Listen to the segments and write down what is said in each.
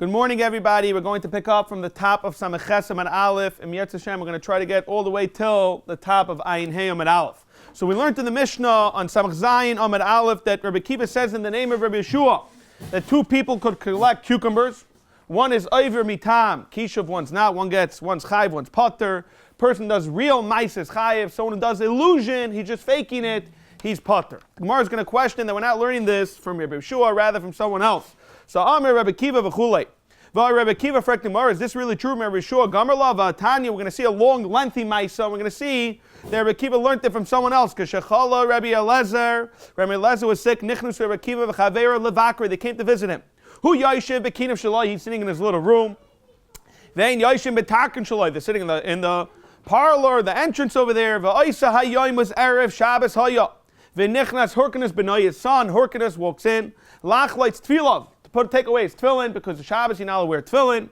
Good morning, everybody. We're going to pick up from the top of Maseches and Aleph, and Yetz Hashem, we're going to try to get all the way till the top of Ayin Hey Amud Aleph. So we learned in the Mishnah on Samach Zayin Amud Aleph that Rabbi Kiva says in the name of Rabbi Yeshua that two people could collect cucumbers. One is Oiver Mitam, Kishuv, one's not. One's Chayiv, one's Potter. Person does real Maises Chayiv. Someone who does illusion, he's just faking it, he's Potter. The Gemara is going to question that we're not learning this from Rabbi Yeshua, rather from someone else. So Amir Rabbi Kiva v'chulei. Rabbi Kiva frek Gemara, is this really true? Rabbi Yeshua Gamar La Tanya. We're going to see a long, lengthy Maisa. We're going to see that Rabbi Kiva learned it from someone else. Because Shechala Rabbi Eliezer was sick. Nichnus Rabbi Kiva v'chaveira levakri. They came to visit him. Hu Yoshev b'kinav shalai. He's sitting in his little room. Then Yoshev b'takin shalai. They're sitting in the parlor, the entrance over there. V'oisa hayoim was erev Shabbos haya. V'nichnas Horkanus b'nai. His son Horkanus walks in. Lach lights tefillah. Take away his tefillin, because the Shabbos you're not allowed to wear tefillin.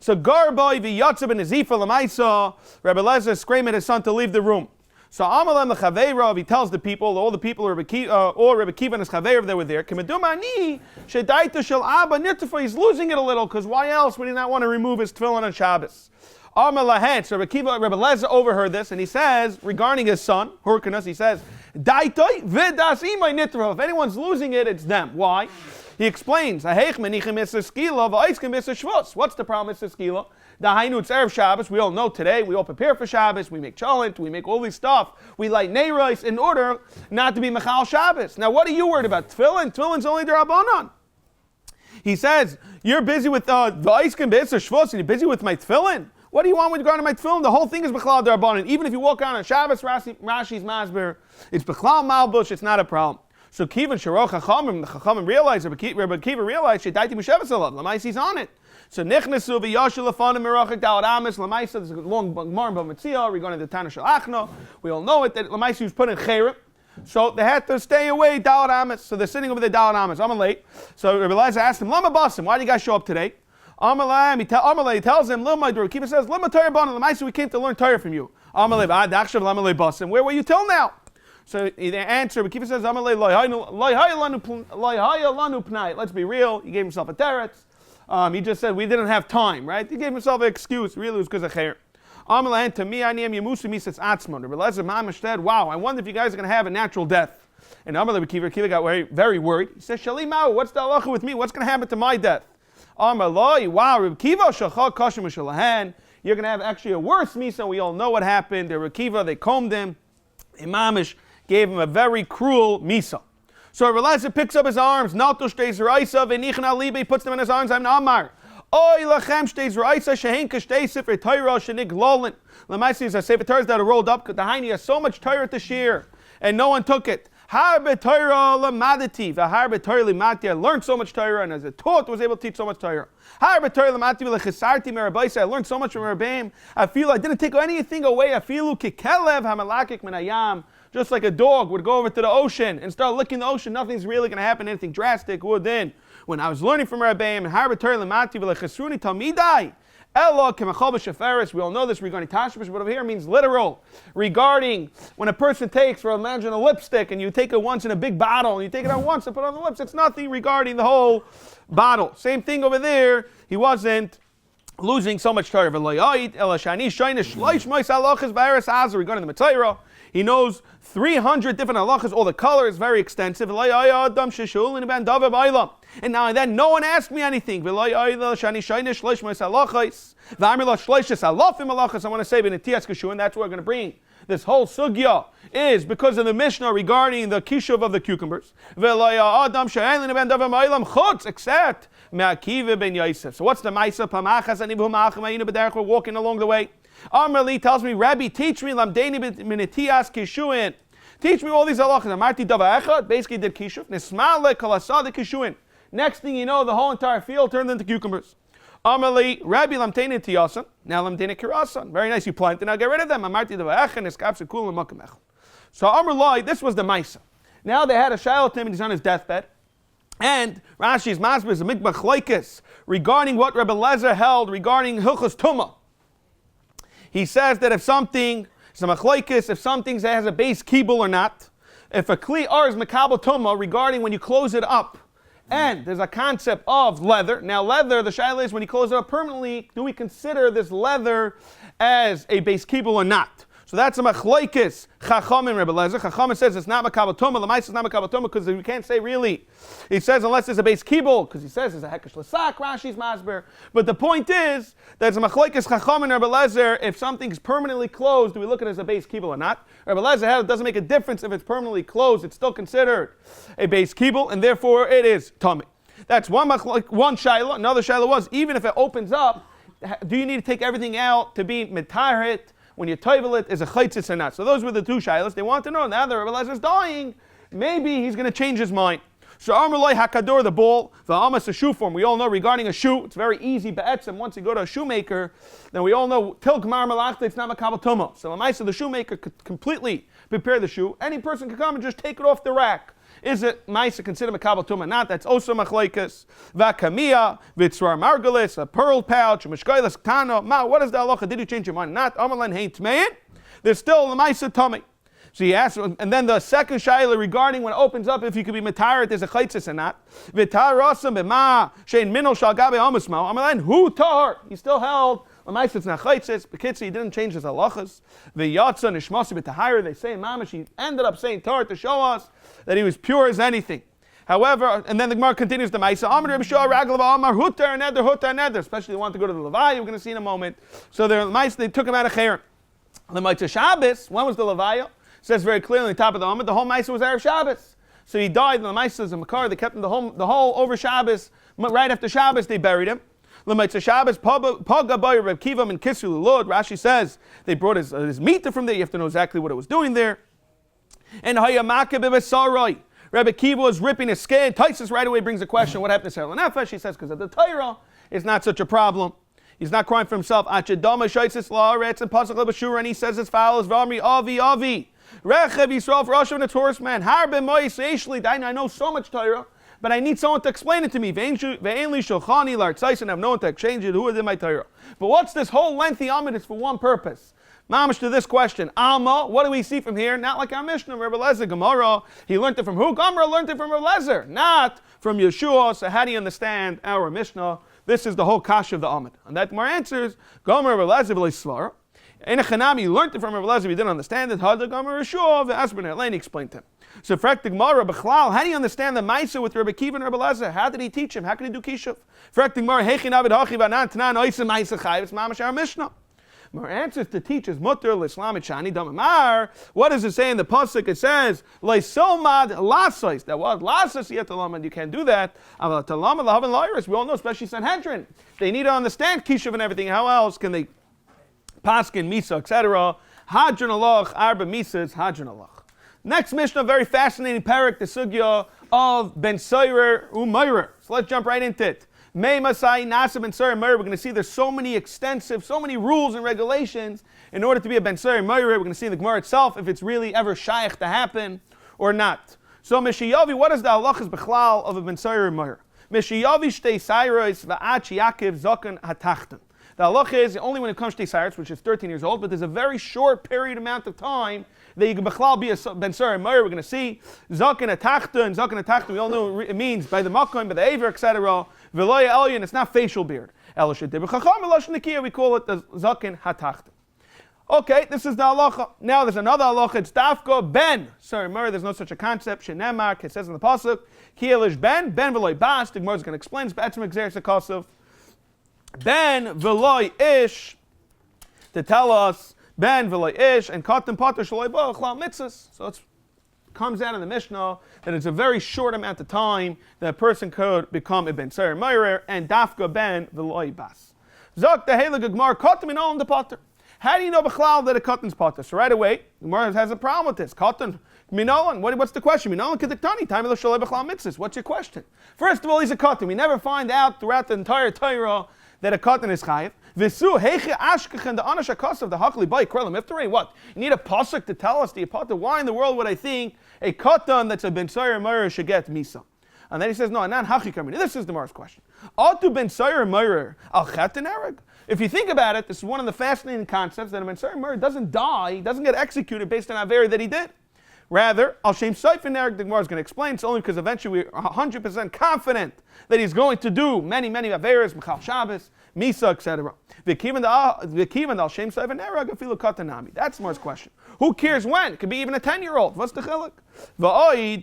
So Garboy v'yatzab and Ezifa l'maisa, Rabbi Eliezer screaming at his son to leave the room. So Amalem l'chaveirav, he tells the people, all the people, Rabbi Kiva and his chaveirav that were there, K'medumani shedaita shel abba nirtafa, he's losing it a little, because why else would he not want to remove his tefillin on Shabbos? Amalahet, so Rabbi Eliezer overheard this, and he says, regarding his son, Hurkanus, he says, Daitoi v'das imay nirtafa, if anyone's losing it, it's them. Why? He explains, what's the problem with Skila? The Hainu, it's Erev Shabbos. We all know today, we all prepare for Shabbos, we make cholent, we make all these stuff. We light neiros in order not to be Mechal Shabbos. Now, what are you worried about? Tefillin? Tefillin's only the Rabbanon. He says, you're busy with the Eiskim B'Isser Shvus, and you're busy with my Tefillin? What do you want with regard to my Tefillin? The whole thing is B'chlal D'Rabbanan. Even if you walk around on Shabbos, Rashi's Masber, it's B'chlal Malbush, it's not a problem. So Kivan Sharoch Chachamim, the Chachamim realized, Rabbi Kiva realized, Shedaiti Mushavas Alav, Lamaisi's on it. So Nichnesu v'Yashel Lefanim Merachik Dalad Amis, Lamaisa, there's a long Gemara in Bava regarding the Tana Shel Achna. We all know it, that Lamaisa was put in Cherem. So they had to stay away, Dalad Amis. So they're sitting over there, Dalad Amis. I'm late. So Rabbi Eliezer asked him, Lama Basim, why do you guys show up today? Amalei tells him, Rabbi Kiva says, Lama Torah Banim, Lamaisa, we came to learn Torah from you. Amalei, Dakshav Lamalei Basim, where were you till now? So the answer, but Kiva says, let's be real, he gave himself a teretz. He just said, we didn't have time, right? He gave himself an excuse, really it was because of Cher. To me, I am Yemusu Misas Atzmon. Rabbi Eliezer Mamash said, wow, I wonder if you guys are going to have a natural death. And Amalei Kiva got very, very worried. He says, Shali Mao, what's the halacha with me? What's going to happen to my death? Amalei, wow, Rabbi Kiva, Shachal Kashim Shalahan. You're going to have actually a worse misa. We all know what happened. Rabbi Kiva, they combed him. Imamish gave him a very cruel misa. So Rabbi Eliezer picks up his arms, Nalto shteis raisa, v'nichan alibe, puts them in his arms, I'm Amar. Oy lachem shteis raisa, shehenka shteis sifrei Torah, shenig lolin. Lamaisi is a sefer Torahs that are rolled up, because the Haini has so much Torah to share, and no one took it. Harbe Torah lamadati, v'harbe Torah limati, I learned so much Torah, and as a taught, was able to teach so much Torah. Harbe Torah limati, v'lechisarti merabaisa, I learned so much from Rabbeim, I feel I didn't take anything away, I feel kikelev hamalakik minayam, just like a dog would go over to the ocean and start licking the ocean, nothing's really going to happen, anything drastic. Then, when I was learning from Rabbeim, we all know this regarding Tashmish, but over here it means literal. Regarding when a person takes, for imagine a lipstick, and you take it once in a big bottle, and you take it out once and put it on the lips, it's nothing regarding the whole bottle. Same thing over there, he wasn't losing so much Torah. Regarding the Matzayra, he knows 300 different halachas, all the color is very extensive. And now and then, no one asked me anything. I want to say, and that's what we're going to bring. This whole sugya is because of the Mishnah regarding the kishuv of the cucumbers. Except so what's the Maisa? We're walking along the way. Amrali tells me, Rabbi, teach me lamdeni minitias kishuin. Teach me all these halachas. Amarti dava echad, basically did kishuv. Nismale kalasad kishuin. Next thing you know, the whole entire field turned into cucumbers. Amrali, Rabbi lamdeni tiyasan. Now lamdeni kirasan. Very nice, you planted. Now get rid of them. Amarti dava echad, niskapse kul makam echad. So Amrali, this was the Maisa. Now they had a shiloh and he's on his deathbed. And Rashi's masber is a mikbach laikis regarding what Rabbi Eliezer held regarding hilchos tumah. He says that if something, if something has a base kibul or not, if a kli ar is makabel tumah regarding when you close it up, And there's a concept of leather. Now leather, the shaila is when you close it up permanently, do we consider this leather as a base kibul or not? So that's a machlokes Chacham and Rebbe Lezer. Chacham says it's not makabel tuma. L'maisa is not makabel tuma because we can't say really. He says unless it's a base kibul, because he says it's a hekesh l'sak. Rashi's masber. But the point is that it's a machlokes Chacham and Rebbe Lezer. If something's permanently closed, do we look at it as a base kibul or not? Rebbe Lezer it doesn't make a difference if it's permanently closed. It's still considered a base kibul, and therefore it is tummy. That's one shaila. Another shaila was even if it opens up, do you need to take everything out to be mitarit? When you toivel it, is a chaytzis or not? So those were the two shilas. They want to know, now that Rebbe Lezer is dying, maybe he's going to change his mind. So Amrulai Hakador, the ball, the Amas, a shoe form. We all know regarding a shoe, it's very easy, be'etzim, once you go to a shoemaker, then we all know, till Gmar Malachta, it's not makabel tumah. So Lamaisa, the shoemaker could completely prepare the shoe. Any person could come and just take it off the rack. Is it Maisa considered makabel tumah? Not. That's also machlokes. Vakamia, vitzrar margalis, a pearl pouch, a mishkailas tano. Ma, what is the halacha? Did you change your mind? Not. Amalan hain tmein. There's still the Maisa tummy. So he asks, and then the second shaila regarding when it opens up, if you could be matarit, there's a chaytzis or not. Vitar rasam b'ma shein minol shal gabe amusmo. Amalan hu tahar. He still held. L'maisa it's not chaytzis. B'kitzi he didn't change his halachas. V'yatza nishmasi b'tahira. They say in Mamash he ended up saying tahar to show us that he was pure as anything. However, and then the Gemara continues the Maisa. Amar Rebbe Shua Raglava Amar Hutar Neder. Especially they want to go to the Levaya. We're going to see in a moment. So the Maisa they took him out of Cher. The Maisa Shabbos. When was the Levaya? Says very clearly on the top of the Amar. The whole Maisa was Erev Shabbos. So he died. And the Maisa is a Makar. They kept him the whole over Shabbos. Right after Shabbos they buried him. L'maitza Shabbos paga by Reb Kivam and Kisu Lud. Rashi says they brought his meat from there. You have to know exactly what it was doing there. And Hayamaka b'Besarai. Rebbe Kiva was ripping his skin. Taisus right away brings a question. What happened to Sarah Nefesh? He says because of the Torah, it's not such a problem. He's not crying for himself. Achedama shaitzis la'aretz and pasuk lebashura, and he says as follows: V'amri avi rechev Yisrael for Rosh and a tourist man. Harbe mois eishli. I know so much Torah, but I need someone to explain it to me. Ve'enli shulchani l'artzais, and I have no one to exchange it. Who is in my Torah? But what's this whole lengthy amid? It's for one purpose. Mamish to this question. Alma, what do we see from here? Not like our Mishnah, Rebbe Lezer, Gemara. He learned it from who? Gemara learned it from Rebbe Lezer, not from Yeshua. So how do you understand our Mishnah? This is the whole kasha of the Amid. And that Gemara answers, Gemara Rebbe Lezer v'leisvara. In a Chanami, he learned it from Rebbe Lezer, he didn't understand it. Hada Gemara Yeshua, v'asbin Eleni explained to him. So Frekti Gemara, Bechlal, how do you understand the Maisa with Rebbe Kiva and Rebbe Lezer? How did he teach him? How can he do Kishuv? Frekti Gemara, Hechin Avid Hachi Vanan Tanan Oisim Maisa Chayiv. It's Mamish our Mishnah. Our answers to teachers mutter l'islam chani damamar. What does it say in the pasuk? It says leisomad lasos. That was lasos yetalamad. You can't do that. Aval talamad lahavan lawyers. We all know, especially Sanhedrin. They need to understand kishuv and everything. How else can they paskin misa etc. Hadron alach arba misas hadron alach. Next Mishnah, very fascinating parak, the sugya of ben Soirer umayrer. So let's jump right into it. May Masai Nasa Ben Sari Meir. We're going to see there's so many rules and regulations in order to be a Ben Sari Meir. We're going to see in the Gemara itself if it's really ever shaykh to happen or not. So Mishiyavi, what is the halachas b'chlal of a Ben Sari Meir? Mishiyavi shtei sayros va'ach Yaakov zaken hatachten. The halacha is only when it comes to sayros, which is 13 years old, but there's a very short period amount of time that you can b'chlal be a Ben Sari Meir. We're going to see zaken hatachten. Zaken hatachten, we all know it means by the makom, by the aver, etc. V'loya elyon, it's not facial beard. We call it the zaken hatachten. Okay, this is the halacha. Now there's another halacha. It's dafka ben. Sorry, Murray, there's no such a concept. Shenemar, it says in the pasuk, kielish ben v'loy bas. The Gemara is going to explain. It's betzim exeris akosov. Ben v'loy ish, to tell us ben v'loy ish and katan pater shaloy bo chlal mitzvahs. So it comes out in the Mishnah that it's a very short amount of time that a person could become a ben Sari Meir and dafka ben v'loy bas. Zok the heilige Gemara katan min olam de pater. How do you know b'chlal that a katan's pater? So right away, the Gemara has a problem with this. Katan min olam. What's the question? Min olam kediktani time of the shalei b'chlal mitzvahs. What's your question? First of all, he's a katan. We never find out throughout the entire Torah that a katan is chayiv. V'su heiche ashkechen the anash akasav the hakli bay krelem iftarei. What? You need a pasuk to tell us the pater. Why in the world would I think a katan that's a ben Sari Meir should get misa? And then he says, no, not hachi kamini. This is the Gemara's question. Atu ben Sari Meir al chatan ereg. If you think about it, this is one of the fascinating concepts that a ben Sari Meir doesn't die, doesn't get executed based on aver that he did. Rather, Al Shem Seif and Eric, the Gemara is going to explain. It's only because eventually we're 100% confident that he's going to do many Averas, Mechal Shabbos, Misa, etc. V'kivan Al Shem Seif and Eric, Afilu Katanami. That's Gemara's question. Who cares when? It could be even a 10-year-old. What's the chiluk? V'oid,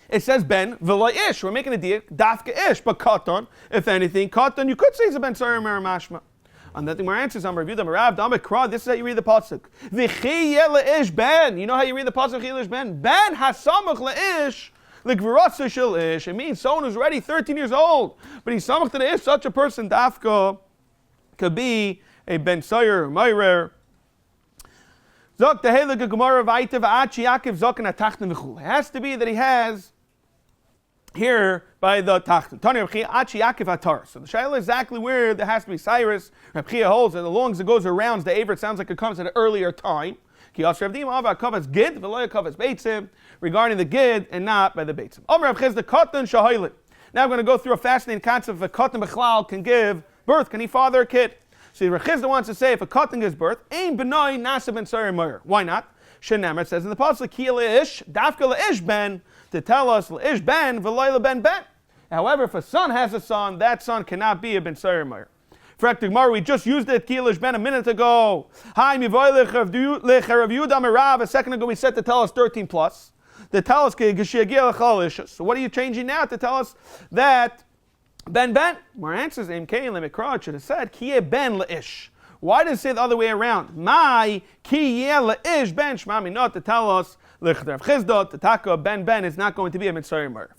it says ben v'lo ish. We're making a deal, dafka ish, but katan. If anything, katan, you could say it's a ben sarim or mashma. And that the more answers on Rav Yehuda Marav Damek Kra. This is how you read the pasuk. V'chi ish ben. You know how you read the pasuk? Ish ben. Ben hasamach leish l'gvurasa shel ish. It means someone who's already 13 years old, but he's samach to the ish. Such a person dafka could be a ben sayer or meirer. Zok the heilige Gemara v'ayte v'achi Yaakov zoken atachten v'chul. It has to be that he has here by the Tachten. Tani Reb Chia Achi Yaakov Atar. So the Shaila is exactly where there has to be Cyrus. Reb Chia holds that as long as it goes around the Aver, it sounds like it comes at an earlier time. Regarding the Gid and not by the Beitzim. Now I'm going to go through a fascinating concept if a Katan Bechlal can give birth. Can he father a kid? So Reb Chizda wants to say if a Katan gives birth, Ein Benoi Nasa Ben Sayer Meir. Why not? Shenamar, it says in the Pasuk, Ki Leish, Dafka Leish Ben, to tell us Leish Ben, V'Loila Ben Ben. However, if a son has a son, that son cannot be a Ben Sayer Meir. For Gemara, we just used it, Ki Leish Ben, a minute ago. Hi, Mivoy Rav Yehuda Marav. A second ago we said to tell us 13 plus. To tell us Geshiagil Chalishus. So what are you changing now to tell us that Ben Ben? More answers, Im Kain Lemikra should have said Ki Ben Leish. Why does it say the other way around? My ki leish ben shmami, not to tell us lechdar chizda to taka ben is not going to be a mitzvah murder.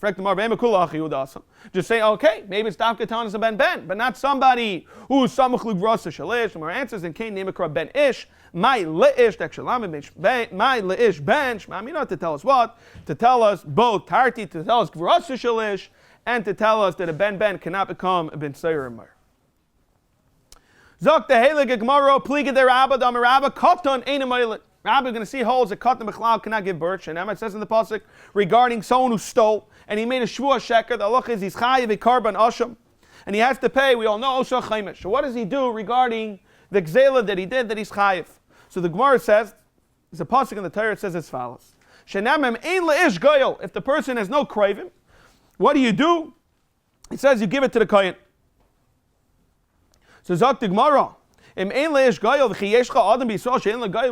Just say okay, maybe it's dafka telling us a ben, but not somebody who's samuch lugrasa shalish. More answers in kain nemekra ben ish. My leish dekshalam my leish ben shmami, not to tell us what, to tell us both tarti, to tell us grasa shalish, and to tell us that a ben cannot become a ben sayer murder. Zok the heilige Gemara, pliga de Rabba, dam Rabba, katan ein amaylet. Rabba going to see holes that katan bechlal cannot give birth. And it says in the pasuk regarding someone who stole and he made a shvuah sheker. The halach is he's chayiv a karban asham, and he has to pay. We all know osha chaimish. So what does he do regarding the gzela that he did that he's chayiv? So the Gemara says, there's a pasuk in the Torah. It says as follows: Shenamem ein leish goyel. If the person has no craving, what do? It says you give it to the kohen. So Zok the Gemara, we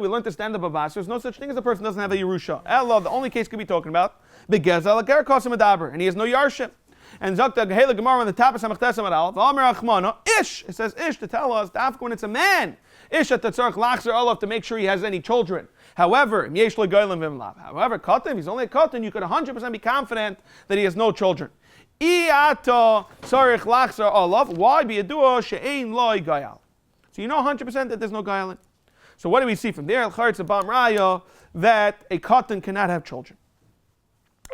learned to stand up a vas. There's no such thing as a person doesn't have a Yerusha. Allah, the only case could be talking about and he has no Yarship. And Zok the Gemara on the top of Samachtes Amal, Ish, it says Ish to tell us that when it's a man, Ish at the tzarch lachzer Allah to make sure he has any children. However, Katan, if he's only a Katan, you could 100% be confident that he has no children. Why be a dua she'ein loy gayal? So you know 100% that there's no gayalin. So what do we see from there? That a katan cannot have children.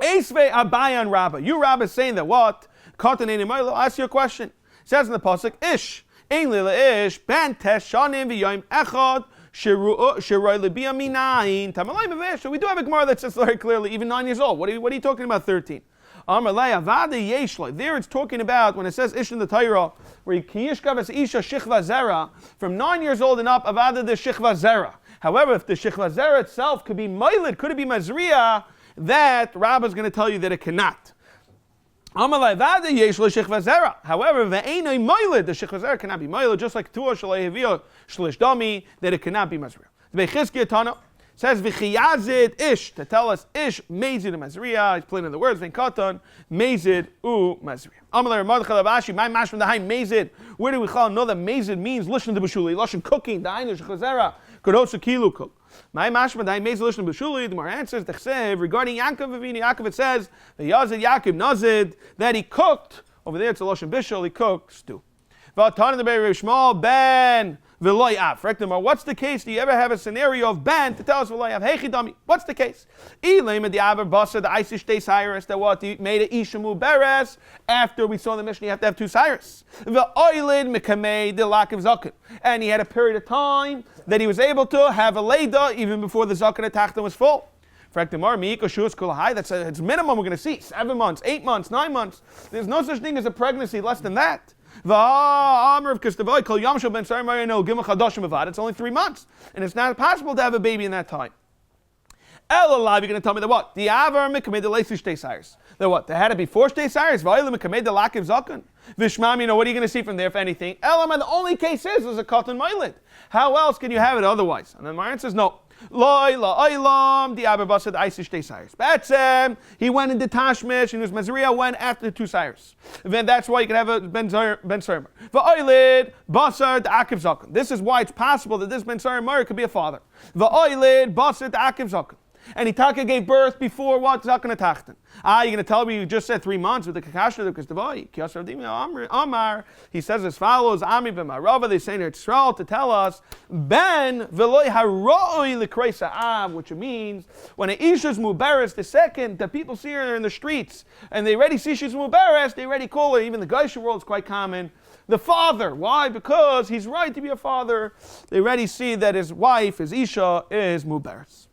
Eisvei abayan Rabba. You Rabba is saying that what? Katan ein imaylo. Ask your question. It says in the pasuk, Ish ein lila ish ben tesh shanim v'yom echad shiroi libiyam minayin tamalay mevesh. So we do have a Gemara that says very clearly, even 9 years old. What are you talking about 13? There it's talking about when it says Ish in the Torah, where Kiyishkav Isha Shichva Zera, from 9 years old and up, Avada the Shichva Zera. However, if the Shichva Zera itself could be Mailid, could it be Mazriya, that Rabbah is going to tell you that it cannot. However, the Ve'enai Mailid, the Shichva Zera cannot be Mailid, just like Tuah Shalei Heviyah Shlish Dami, that it cannot be Mazriya. The Bechizkiya Tana says v'chiyazid ish to tell us ish mezid mazriya. He's playing in the words v'katan mezid u mazriya. Amalei Mordechai Abashi my mash from the high mezid. Where do we know that mezid means lishon to b'shuli, lishon cooking, the einish chazera could also kilu cook. My mash from the high mezid lishon b'shuli. The more answers the chsev regarding Yaakov Avinu. Yaakov it says v'yazid Yaakov nazid that he cooked over there. It's a lishon bishul. He cooked stew. V'atan the Be'er Shmuel ben. What's the case? Do you ever have a scenario of ban to tell us what's the case? That what he made a ishamu beres after we saw the mission, you have to have 2 cyrus. And he had a period of time that he was able to have a leda even before the zaken atachta was full. That's it's minimum we're going to see 7 months, 8 months, 9 months. There's no such thing as a pregnancy less than that. It's only 3 months, and it's not possible to have a baby in that time. Elalav, you're going to tell me that what? The avar mekamei the leisu shtei sires. That what? There had to be 4 shtei sires. V'oilim mekamei the lakiv zaken. V'shmam, what are you going to see from there, if anything? Elam, the only case is a katan moilid. How else can you have it otherwise? And then my answer is no. Loi la oilam the avar basad leisu shtei sires. Batsem, he went into tashmish, and his Mazriya went after the 2 sires. Then that's why you can have a ben sarmer. V'oilid basad akiv zaken. This is why it's possible that this ben sarmer could be a father. V'oilid basad akiv zaken. And Itaka gave birth before what? Zaken Tachten. You're going to tell me you just said 3 months with the Kakashna, because Amar, he says as follows, Ami b'marava, they say in Yisrael to tell us, Ben v'loi haroi l'kreisa av, which means, when an Isha's muberes, the second, the people see her in the streets, and they already see she's muberes, they already call her, even the Geisha world is quite common, the father. Why? Because he's right to be a father. They already see that his wife, his Isha, is muberes.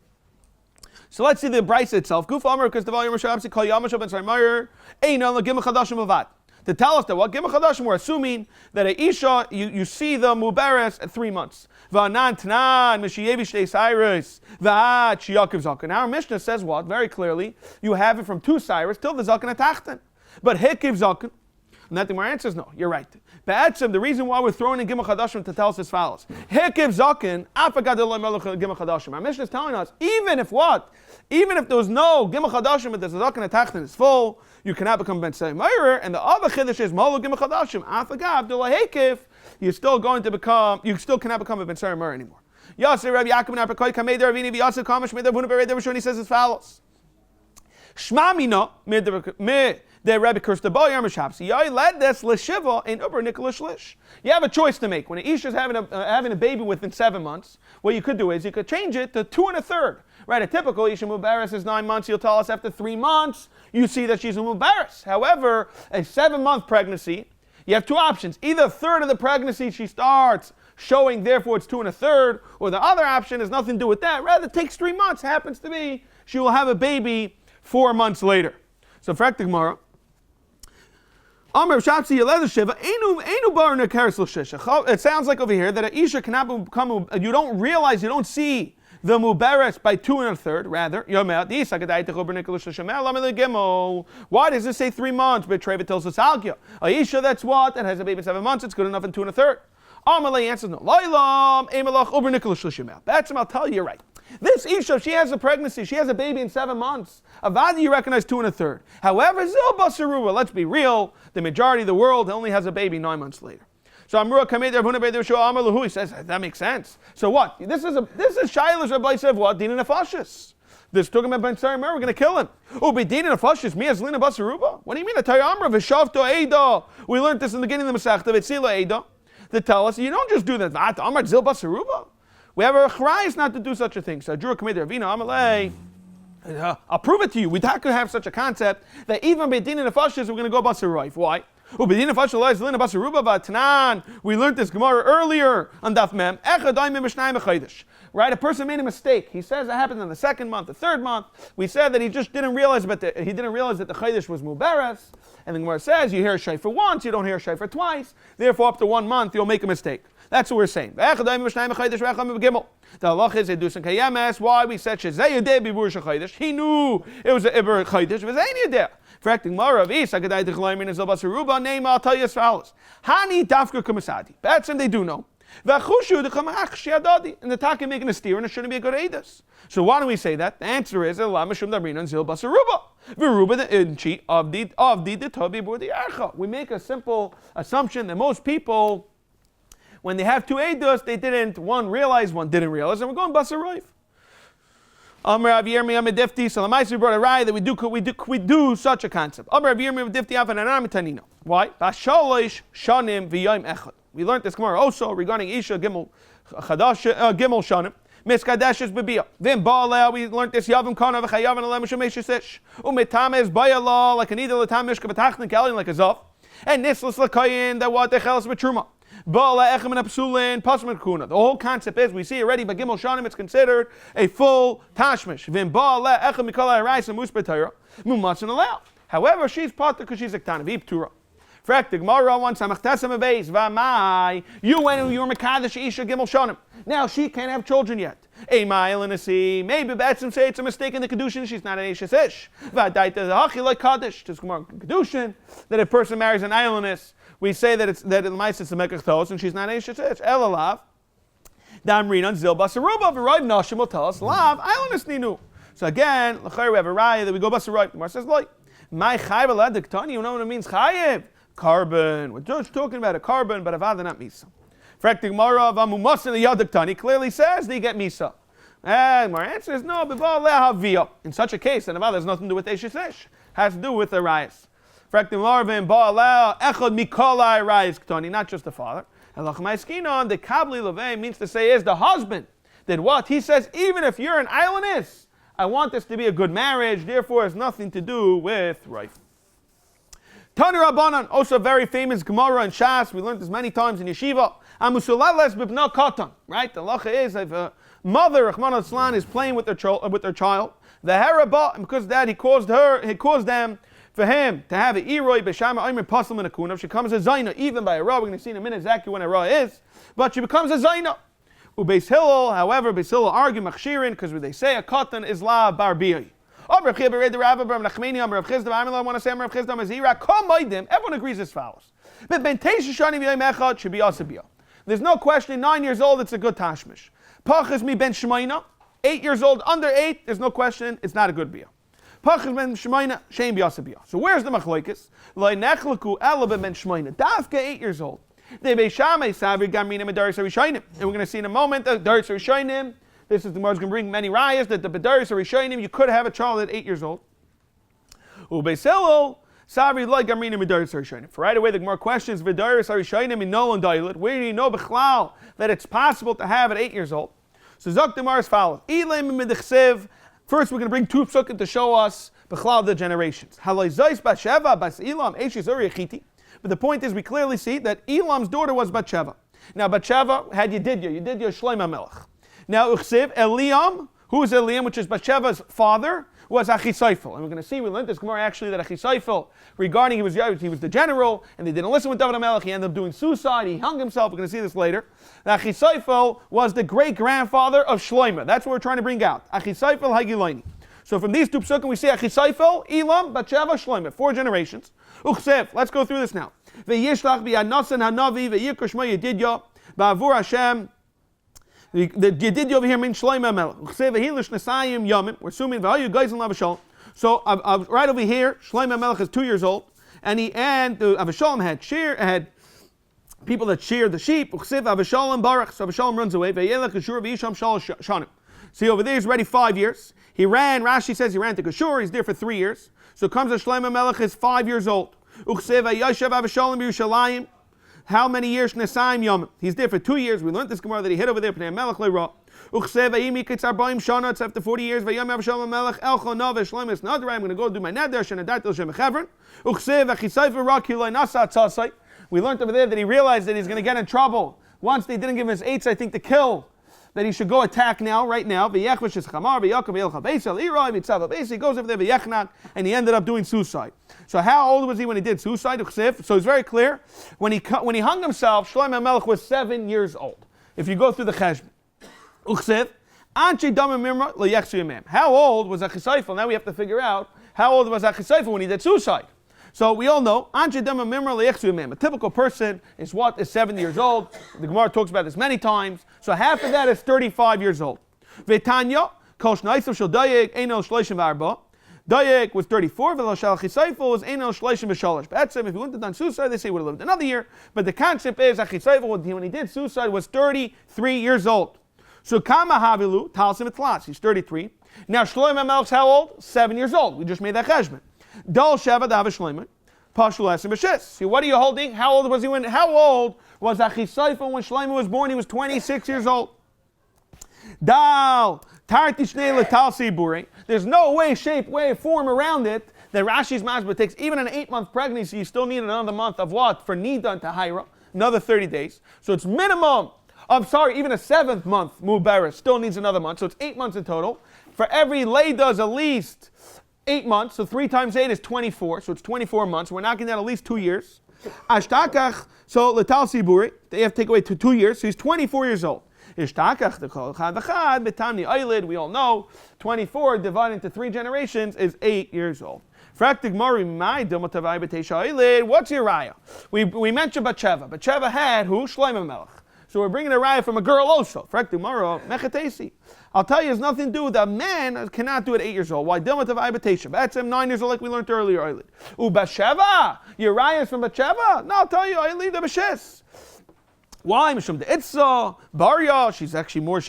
So let's see the Brais itself. Guf Amar, because the volume of Shabbat call Yamashab and Sarmayer, Einan the Gimel Chadashim Avad. To tell us that what Gimel Chadashim, we're assuming that a Isha, you see the Muberes at 3 months. Va'anan Tanan, Mishiyevi Shtei Cyrus, Va'at Shiyakiv Zaken. Our Mishnah says what? Very clearly, you have it from 2 Cyrus till the Zaken Atachten. But Hikiv Zaken, nothing more answers? No, you're right. Ba'atzim, the reason why we're throwing in Gimel Chadashim to tell us as follows. Hikiv Zaken, Afagadillah Melech Gimel Chadashim. Our Mishnah is telling us, even if what? Even if there was no Gimel Chadashim, but the Zaken Atachten is full, you cannot become Ben Say Meir, and the other Chiddush is Molo Gimel Chadashim, Afagadillah Hikif, you still cannot become a Ben Say Meir anymore. Yasir Rabbi Yaakov and Arpakoy Kamei Deravini V'Yasir Kamash Mei Devuna Berei Deravishon, he says as follows. Shmamina me the Rebbe Kirstaboy Yarmashapsi. I led this Lishiva in Uber Nicholas Lish. You have a choice to make. When an Isha is having a baby within 7 months, what you could do is you could change it to 2 1/3. Right? A typical Isha Mubaris is 9 months. You'll tell us after 3 months you see that she's a Mubaris. However, a 7-month pregnancy, you have 2 options. Either a third of the pregnancy she starts showing, therefore it's 2 1/3, or the other option has nothing to do with that. Rather, it takes 3 months. Happens to be she will have a baby 4 months later. So, Frak Gemara. It sounds like over here that an Isha cannot become, you don't realize, you don't see the Muberes by 2 1/3, rather. Why does this say 3 months? But Treva tells us Alkia. A Isha that's what? That has a baby in 7 months, it's good enough in 2 1/3. Amalei answers no. That's I'll tell you, you're right. This Isha, she has a pregnancy, she has a baby in 7 months. Avadi, you recognize 2 1/3. However, Zilba Saruba, let's be real, the majority of the world only has a baby 9 months later. So Amrua Kamei Dervuna Beit Shua Amar Lahu, he says, that makes sense. So what? This is Shaila's Rabbi said what? Din and Afashis. This talking about Ben Sarim, we're going to kill him. Oh, be Din and Afashis, me as Lina Basaruba? What do you mean? Amra Vishavto Eida. We learned this in the beginning of the Masechta, Vitsila Eida, to tell us, you don't just do that. Amar Zil Basaruba. We have a chrayas not to do such a thing. So Drew Kamei Dervina Amalei. I'll prove it to you. We could have such a concept that even Bedin and Afashis, we're going to go Basaroif. Why? We learned this Gemara earlier on Daf Mem. Right? A person made a mistake. He says it happened in the 2nd month, the 3rd month. We said that he just didn't realize, that the Chaydish was Muberes. And the Gemara says you hear a shayfer once, you don't hear a shayfer twice. Therefore, up to 1 month, you'll make a mistake. That's what we're saying. The halach is Edus Kayemes. Why we said Shezayadeh Bibur Shachaydish. He knew it was a Ibur Chaydish. It was Ainiyadeh. Fracting Mara of Is, Akadai Techlaymin and Zalbasaruba, name I'll tell you as follows. Hani Dafka Kumasadi. That's and they do know. Vachushu the Kamach Shiadadi. And the Taka making a steer and it shouldn't be a good Edus. So why do we say that? The answer is Elamashum Darina and Zilbasaruba. Viruba the Inchi of the Tobi Burdi Archa. We make a simple assumption that most people, when they have 2 Eidos, they didn't, one realize, one didn't realize, and we're going Basaroif. Amr Rav Yirmi Amedifti, so Lamaisi brought a raya that we do such a concept. Amr Rav Yirmi Amedifti Afananam Tanino. Why? Bashalish Shanim V'Yayim Echad. We learned this Gemara also regarding Isha Gimel Shanim. Miskadeshes Bibia. Then Baaleh, we learned this Yavim Kana V'Chayavan Alem Shemeshesish. Umetamez Bayala, like an Idol Tamishka Batachnik Elin, like a Zaf. And Nislas Lakayin, that what the Chelas Betruma. The whole concept is, we see already by Gimel Shanim, it's considered a full tashmish. However, she's part because she's a ktana, v'iptura. Frektig Mara one Samachtesam Bais Vamai. You went and you were Mekadesh Isha Gimel Shonim. Now she can't have children yet. Maybe Betsim say it's a mistake in the Kedushin, she's not an Eishes Ish. Vadaita Hachi like Kaddish. Just more Kedushin that a person marries an islandess. We say that it's that in the mice it's a Mekach Tos and she's not an Eishes Ish. Elalav. Damrinan Zil Basaruba V'Roiv Nashim will tell us Lav Islandess Ninu. So again, we have a raya that we go Basaruba. The Mar says like my Chayiv Aladiktani. You know what it means Chayiv? Carbon. We're just talking about a carbon, but Avada not Misa. Frektig Mara Vamumasin Yadiktani clearly says they get Misa. And my answer is no, in such a case, and there's nothing to do with Eishes Ish. Has to do with the Rayas. Frektig Mara Ba'aleh Echad Mikolai Rayas Ktani, not just the father. And Lachmaiskinon, the Kabli Levei means to say is the husband. Did what? He says, even if you're an islandess, I want this to be a good marriage, therefore it has nothing to do with Raif. Tanu Rabbanan, also a very famous Gemara in Shas. We learned this many times in Yeshiva. Amusulales bibna katan. Right? The halacha is if a mother, Rahman al-Islan, is playing with their child, the heraba, and because of that he caused them for him to have an iroi b'shama aymer pasal min akunav. She becomes a zayna, even by a ra. We're going to see in a minute exactly when a ra is, but she becomes a zayna. Ubeis Hillel, however, Beis Hillel argue machshirin because when they say a katan is la bar biyai. Everyone agrees as follows. There's no question, 9 years old, it's a good tashmish. Pachas mi ben shemaina, 8 years old, under 8, there's no question, it's not a good biyah. Pachas ben shemaina, shein biyasa biyah. So where's the machlokes? Lo nechleku ela ben shemaina, dafka 8 years old. And we're going to see in a moment that Daris Rishayim. This is the Gemara's going to bring many rayas that the B'daris or Rishayim, you could have a child at 8 years old. Ubeis Hillel, Savri like Gamrina B'daris or Rishayim. For right away, the Gemara questions B'daris or Rishayim in Nolan Dailet. Where do you know B'chlal that it's possible to have at 8 years old? So Zok the Gemara as follows. First, we're going to bring two psukim to show us B'chlal the generations. Haloi Zais Basheva Bas Elam Eishis Uri Echiti. But the point is, we clearly see that Elam's daughter was Batsheva. Now, Batsheva had Yedidya Shlomo Melech. Now, Uchsiv, Eliam, who is Eliam, which is Bathsheba's father, was Achisaifel. And we're going to see, we learned this Gemara actually that Achisaifel, regarding he was the general, and they didn't listen with David HaMelech, he ended up doing suicide, he hung himself, we're going to see this later. Achisaifel was the great-grandfather of Shlomo. That's what we're trying to bring out. Achisaifel Hagilaini. So from these two psukim, we see Achisaifel, Elam, Bathsheba, Shlomo. 4 generations. Uchsev, let's go through this now. Ve'yishlach bi'anasan hanavi ve'yikr shmo Yedidya ba'avur Hashem. The Yedidya over here means Shlomo Melech. Uchsev ve'hilish nesayim yamim. We're assuming v'hayu guys in Avashalom. So right over here, Shlomo Melech is 2 years old, and Avashalom had people that sheared the sheep. Uchsev Avashalom barach. So Avashalom runs away. Ve'yelech Geshur ve'yisham shalosh shanim. See over there, he's ready 5 years. He ran. Rashi says he ran to Geshur. He's there for 3 years. So comes a Shlomo Melech is 5 years old. How many years? Nesayim Yom. He's there for 2 years. We learned this Gemara that he hid over there. Pnei Melech le'ra. It's after 40 years. I'm going to go do my neder. We learned over there that he realized that he's going to get in trouble once they didn't give him his eights, I think, to kill. That he should go attack now, right now. He goes over there, and he ended up doing suicide. So how old was he when he did suicide? So it's very clear. When he hung himself, Shlomo Melech was 7 years old. If you go through the cheshbon. How old was Achisaifel? Now we have to figure out how old was Achisaifel when he did suicide. So we all know, a typical person is 7 years old. The Gemara talks about this many times. So half of that is 35 years old. Dayek was 34, Achisaifel was if he wouldn't have done suicide, they say he would have lived another year. But the concept is, Achisaifel, when he did suicide, was 33 years old. So Kama Havilu, Talsim Etlas, he's 33. Now Shlomo Melech's how old? 7 years old. We just made that cheshbon. Dal Sheva Dav Shlomo, Pashul Esim B'Shis. See, what are you holding? How old was he when? How old was Achisaifel when Shlomo was born? He was 26 years old. Dal Tarti Shnei L'Tal Siburi. There's no way, shape, way, form around it that Rashi's Masber takes. Even an 8-month pregnancy, you still need another month of what? For Nida and Tahira, another 30 days. So it's minimum. Even a 7th month Mubarak still needs another month. So it's 8 months in total. For every lay does at least 8 months, so 3 times 8 is 24, so it's 24 months. We're knocking down at least 2 years. Ashtakach, so Letal Siburi, they have to take away 2 years, so he's 24 years old. Ishtakach, the Kol Chad V'chad, Betamni Eilid, we all know, 24 divided into 3 generations is 8 years old. Fraktig Mari, my Dilmatavai B'Teisha Eilid, what's your raya? We mentioned Batsheva. Batsheva had who? Shlomo Melech. So we're bringing a raya from a girl also. Fraktig Mari, Mechatesi. I'll tell you, it has nothing to do with a man cannot do it 8 years old. Why? Dilmatavai B'Teisha. That's him 9 years old, like we learned earlier. Eilid. Batsheva, your raya is from Batsheva? No, I'll tell you, Eilid the B'Shis. Why? Mishum de'itza, barya, she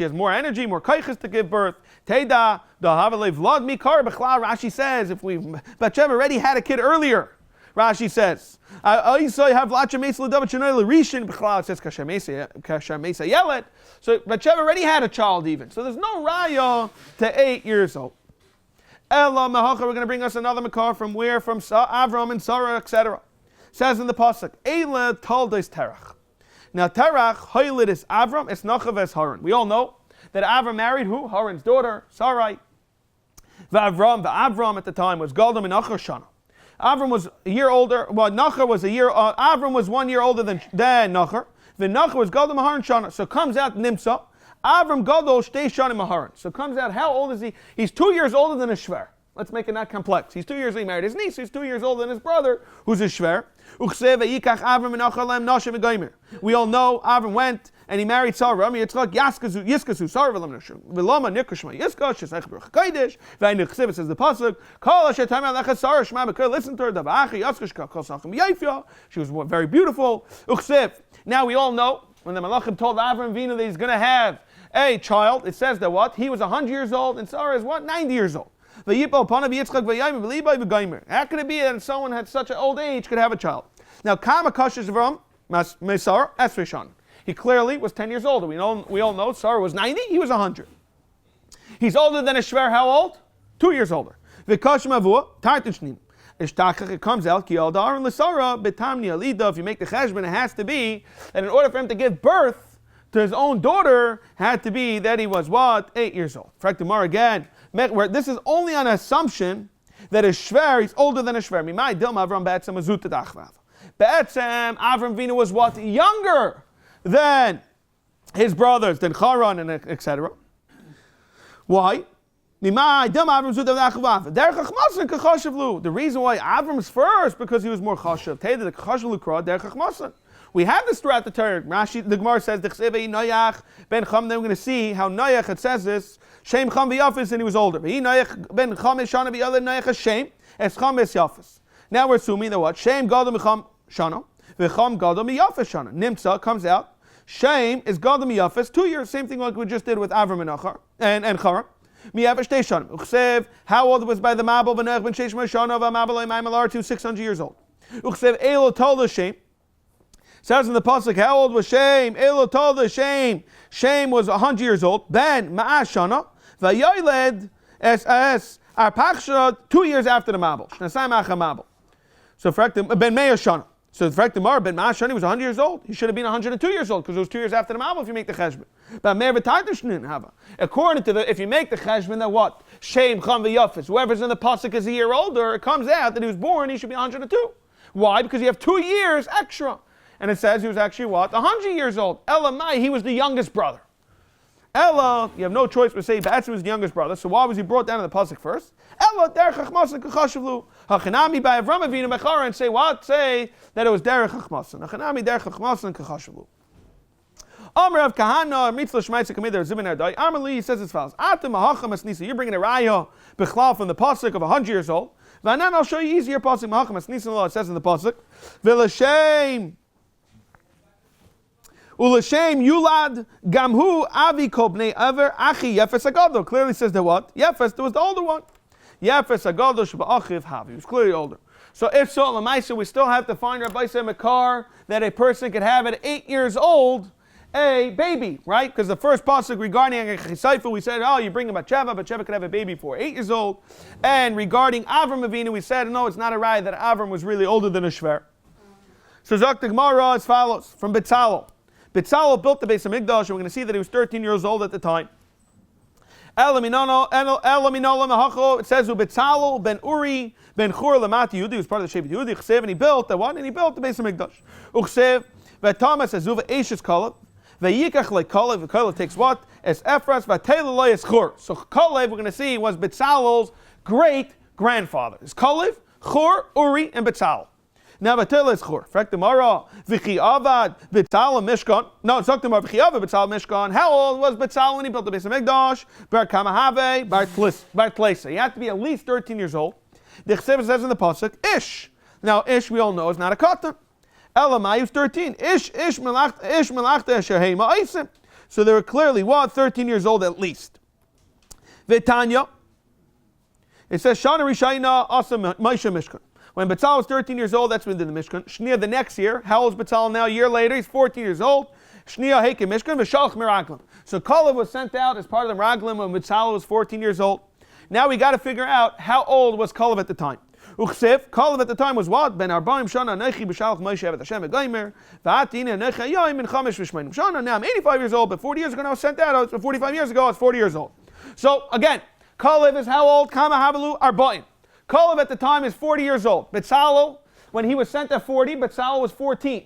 has more energy, more kaiches to give birth. Teda, dahavale vlad mikar b'chlal, Rashi says, if Batsheva already had a kid earlier, Rashi says, Aisai have lacha mesa l'davat shenoi l'rishin b'chlal, it says kasher mesa yelet. So Batsheva already had a child even. So there's no raya to 8 years old. Ella mehacha, we're going to bring us another makar from where? From Avram and Sarah, etc. Says in the pasuk, Eila toldos terach. Now Terach, Hoylid is Avram, it's Nachav es Haran. We all know that Avram married who? Haran's daughter, Sarai. Avram at the time was Galdam and Nachar Shana. Avram was a year older, well, Nachar was Avram was 1 year older than Nachar. The Nachar was Galdam Haran Shana. So comes out Nimsa, Avram Gadol Shtei Shana Maharan. So comes out, how old is he? He's 2 years older than his Shver. Let's make it not complex. He's 2 years, he married his niece, he's 2 years older than his brother, who's his Shver. We all know Avram went and he married Sarah. It says the pasuk, listen to her. She was very beautiful. Now we all know when the Malachim told Avram Avinu that he's going to have a child, it says that what? He was 100 years old and Sarah is what? 90 years old. How can it be that someone at such an old age could have a child? Now, Kama Kashish Avram, Mesar, Esrishan. He clearly was 10 years older. We all know Sarah was 90, he was 100. He's older than a Shver, how old? 2 years older. V'kashim avua, tartishnim. Ishtachach, it comes out, ki aldar and l'sara, betamni alida. If you make the cheshbon, it has to be that in order for him to give birth to his own daughter, had to be that he was what? 8 years old. Fraktimar again. This is only on assumption that a Shver, he's older than a Shver. Mimai dilma Avram be'etzem azut tadachvav. Be'etzem, Avram Vinu was what? Younger than his brothers, than Charan and etc. Why? Mimai dilma Avram azut tadachvav. Derech achmasan kachashavlu. The reason why Avram's first, because he was more chashav. Teda the kachashavlu kra derech achmasan. We have this throughout the Torah. Rashi, the Gemara says, Noach ben Cham. Then we're going to see how Noach, it says this, Shem Cham v'Yafis, and he was older. Noach ben Cham Shana v'Yother Noach Shem es Cham es Yafis. Now we're assuming that what? Shem Gadol Cham Shana, v'Cham Gadol Yafis Shana. Nimtza comes out. Shem is Gadol Yafis, 2 years. Same thing like we just did with Avram and Achar and Charan. Miyav Shtei Shana. Uchsev, how old was by the Mabel v'Noach ben Sheish Shana v'Mabel Maimalar to 600 years old. Uchsev Elo told us Shem. Says in the pasuk, how old was Shem? Elo told the Shem. Shem was 100 years old. Ben Ma'ashana, Vayoyled S Arpachsha 2 years after the Mabel. Shnasai Macha Mabel. So Ben Me'ashana. So Frektimar Ben Ma'ashana, he was 100 years old. He should have been 102 years old because it was 2 years after the Mabel if you make the cheshbon. But according to if you make the cheshbon, then what? Shem Cham v'Yafis. Whoever's in the pasuk is a year older. It comes out that he was born. He should be 102. Why? Because you have 2 years extra. And it says he was actually what? 100 years old. Ella Mai, he was the youngest brother. Ella, you have no choice but say Batsi was the youngest brother. So why was he brought down to the pasuk first? Ella derech chachmasan kachashavlu. Hachanami by Avram Avinu Mechara and say what? Say that it was derech chachmasan. Hachanami derech chachmasan kachashavlu. Amar of Kahana mitzvah shmaitza kamidar zibin erdai. Amar he says as follows: Atem mahacham asnisa. You're bringing a raya bechlal from the pasuk of 100 years old. Vanan, I'll show you easier pasuk mahacham asnisa. It says in the pasuk v'lashem. Ulashem yulad gamhu avi kobnei ever achi Yefes agadol. Clearly says that what? Yefes, there was the older one. Yefes agadol sheba'achiv havi. He was clearly older. So if so, Lamaisa, we still have to find Rabbi Makar that a person could have at 8 years old a baby, right? Because the first pasuk regarding a chisaifa, we said, oh, you bring him Batsheva could have a baby for 8 years old. And regarding Avram Avinu, we said, no, it's not a right that Avram was really older than a Shver. So Zok the Gemara as follows, from Betzalel. Betzalel built the Bais Medrash, and we're going to see that he was 13 years old at the time. It says Ubetzalel ben Uri ben Chur Lamati Yehudi, who's part of the Shevet Yehudi. Chsev, and he built the what? And he built the Bais Medrash. Uchsev v'Tama says Zuva Eishes Kalev v'Yikach le Kalev. The Kalev takes what? Es Ephras v'Teilah lo es Chur. So Kalev, we're going to see, was Betzalel's great grandfather. It's Kalev, Chur, Uri, and Betzalel. Now V'Teilah is Chur. Fact Gemara v'Chi Avad Betzalel Mishkan. No, it's talking about V'Chi Avad Betzalel Mishkan. How old was Betzalel when he built the Bais Medrash? Bar Kamahave, Bar Tlesa. He had to be at least 13 years old. The Chsev says in the pasuk, Ish. Now Ish, we all know, is not a katan. Elamai is 13. Ish melachta shehema aisim. So they were clearly, 13 years old at least. V'Tanya. It says, Shana Rishayna Asa Moshe Mishkan. When Betzalel was 13 years old, that's when he did the Mishkan. Shnia the next year. How old is Betzalel now? A year later, he's 14 years old. Shnia Heike Mishkan v'Shalch Miraglim. So Kalev was sent out as part of the Raglim when Betzalel was 14 years old. Now we got to figure out how old was Kalev at the time. Uchsev, Kalev at the time was what? Ben Arbaim Shana Nechi b'Shalch Moshe Evet Hashem Egaymer V'Atina Necha Yayim Min Chamesh V'Shmeinim Shana. Now I'm 85 years old, but 40 years ago I was sent out. 45 years ago I was 40 years old. So again, Kalev is how old? Kama Havalu Arbaim. Kalev at the time is 40 years old. Betzalel, when he was sent at 40, Betzalel was 14.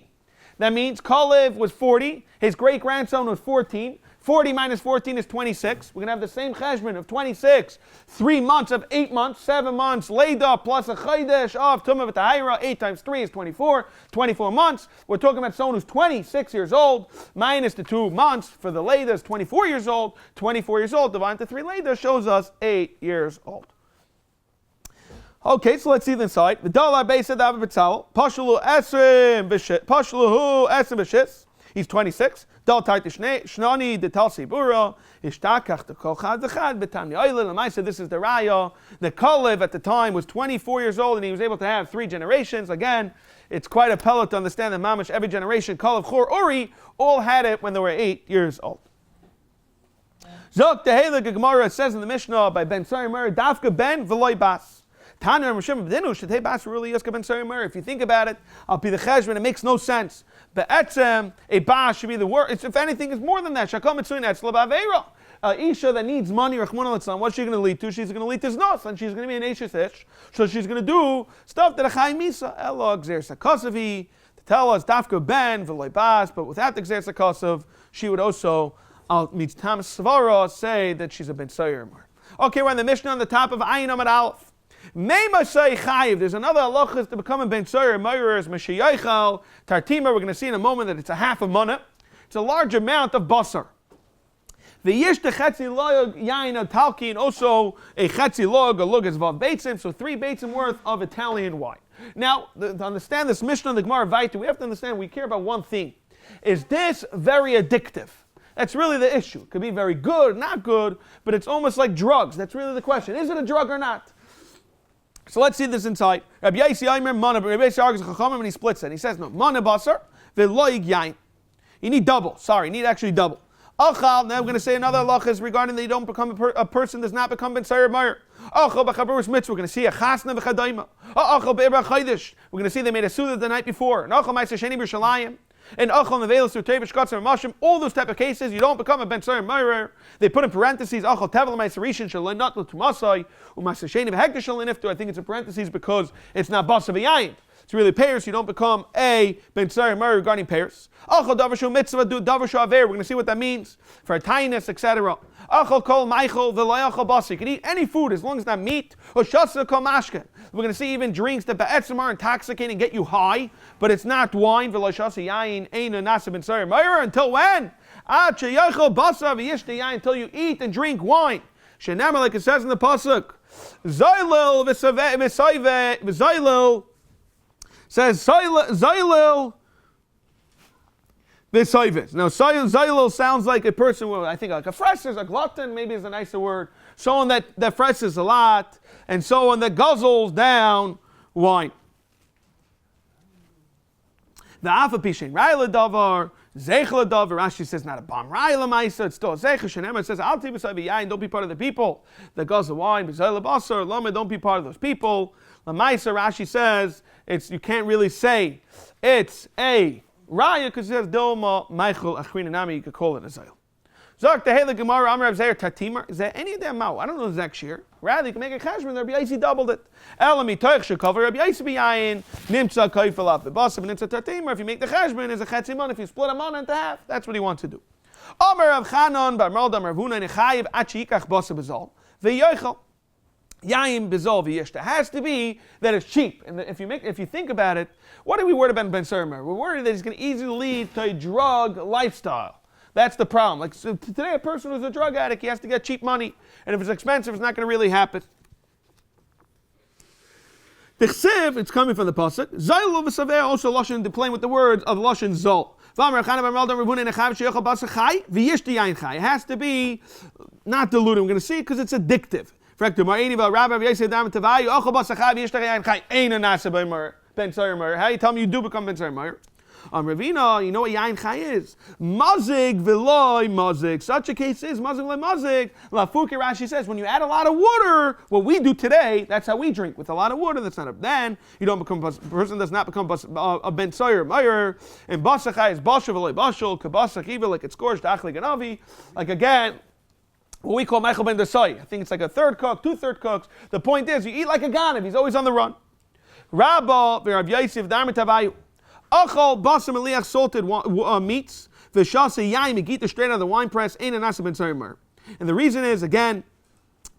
That means Kalev was 40, his great-grandson was 14. 40 minus 14 is 26. We're going to have the same cheshbon of 26. 3 months of 8 months, 7 months, Leida plus a Chaydesh of Tumah V'Tahira. 8 times 3 is 24. 24 months. We're talking about someone who's 26 years old, minus the 2 months for the Leida is 24 years old. 24 years old divided into 3 Leida shows us 8 years old. Okay, so let's see the inside. The dollar base of David Betzalel. Pashlu Esrim B'Shis. Pashlu Esrim B'Shis. He's 26. Dal Taiti Shnani de Talsi Bura. Ishtakach the Kochad Zechad B'Tami Oilel. And I said this is the Raya. The Kalev at the time was 24 years old and he was able to have 3 generations. Again, it's quite a pellet to understand that Mamish, every generation, Kalev, Chor, Uri, all had it when they were 8 years old. Zok Tehela Gemara says in the Mishnah by Ben Sarimer, Dafka Ben V'Loi Bas. If you think about it, I'll be the cheshbon. It makes no sense. But a bas should be the word. If anything, is more than that. Isha that needs money, what's she going to lead to? She's going to lead to znos, and she's going to be an Eishes Ish. So she's going to do stuff that a Chaim Misa, Elo, Gzer Sakosavi, to tell us, Dafka Ben, V'loi Bas, but without the Gzer Sakosov, she would also, meets Tam Svara, say that she's a Ben Sayer. Okay, we're in the Mishnah on the top of Ayin Amad Aleph. There's another halachas to become a ben soyer meyer as Mashayachal Tartima. We're going to see in a moment that it's a half a mana. It's a large amount of basar. The yish the chetzi log yain talki, and also a chetzi log, a log is vav beitzim, so 3 beitzim worth of Italian wine. Now, to understand this Mishnah in the Gemara Vayta, we have to understand we care about one thing. Is this very addictive? That's really the issue. It could be very good, not good, but it's almost like drugs. That's really the question. Is it a drug or not? So let's see this inside. Rabbi Yaisi Aimer Mana, Rabbi Yaisi argues Chachamim and he splits it. He says no, Mana Basar v'loig yain. You need double. Sorry, you need actually double. Achal. Now we're going to say another halachas regarding that you don't become a person does not become ben sayer meyer. Achal b'chaberus mitzvah. We're going to see a chasna v'chadayma. Achal be'er chaydish. We're going to see they made a suda the night before. And achal ma'aser sheni b'shalayim. And achal nevelos u'tei v'shkatzim mashim. All those type of cases, you don't become a ben sayer meyer. They put in parentheses achal tevel ma'aser rishon shaloi not l'tumasai u'ma'aser sheni v'hekdesh shaloi niftu. I think it's in parentheses because it's not basa v'yayin. It's really payers. You don't become a ben sayer meyer regarding payers. Achal davar shu mitzvah do davar shu aver. We're going to see what that means for a tinus, etc. Achal kol meichel v'lo achal basi. You can eat any food as long as it's not meat. Or shasa kol mashke. We're going to see even drinks that ba'etzim are intoxicating and get you high, but it's not wine. V'lo shasa yayin eina nasa ben sayer meyer. Until when? Ad sheyachal basa v'yish yayin. Until you eat and drink wine. Shenamar, like it says in the pasuk, Zaylil v'sayve v'zaylil. Says Zaylil v'sayvis. Now Zaylil sounds like a person with, I think like a freshes, a glutton, maybe is a nicer word. Someone that freshes a lot, and someone that guzzles down wine. The afa pishin rayla davar, zeichla davar. Rashi says not a bam rayla ma'isa, it's still a zeichla. Shenemar says al ti b'sayvi yain, don't be part of the people that guzzle wine. B'zayla basar, lama, don't be part of those people. La ma'isa, Rashi says, you can't really say it's a raya because it says Dilma Michael Achrina Nami, you could call it a Zayl. Zok the Hela Gemara Amar Rav Zeir Tatimar. Is there any of them mao? I don't know the exact shear. Rather, you can make a cheshbon. Rabbi Yaisi doubled it. Elami Toich Shekova Rabbi Yaisi B'Yayin Nimtza Kaifel Af B'Basav Nimtza Tatimar. If you make the cheshbon, it's a chetzimon. If you split a mon into half, that's what he wants to do. Amar Rav Chanon Bar Maldam Rav Huna Nechayiv Achikach Basav B'Zol V'Yoichel Yayin B'Zol V'Yishta. Has to be that it's cheap. And if you think about it, what are we worried about Ben Sermer? We're worried that he's going to easily lead to a drug lifestyle. That's the problem. Like so today, a person who's a drug addict, he has to get cheap money, and if it's expensive, it's not going to really happen. The chsiv, it's coming from the pasuk. Zaylu v'saveh also lashon, playing with the words of lashon zol. It has to be not diluted. We're going to see it because it's addictive. How you tell me you do become Ben Sayer? Ravina, you know what yain chai is? Mazig v'loy mazig. Such a case is mazig v'loy mazig. Lafuki Rashi says, when you add a lot of water, what we do today, that's how we drink. With a lot of water, that's not a then. You don't become, a person does not become a Ben Sayer Meyer. And basachai is basha v'loy bashul, kabasach evil, like it's scorched, achli ganavi. Like again, what we call Michael Ben Desai. I think it's like a third cook, 2/3 cooks. The point is, you eat like a ganav. He's always on the run. Rabba v'Rav Yosef Darmit Havayu. Achal basar meliach salted meats. V'shasa yaim megita straight out of the wine press. Ain't anasa ben sayer. And the reason is, again,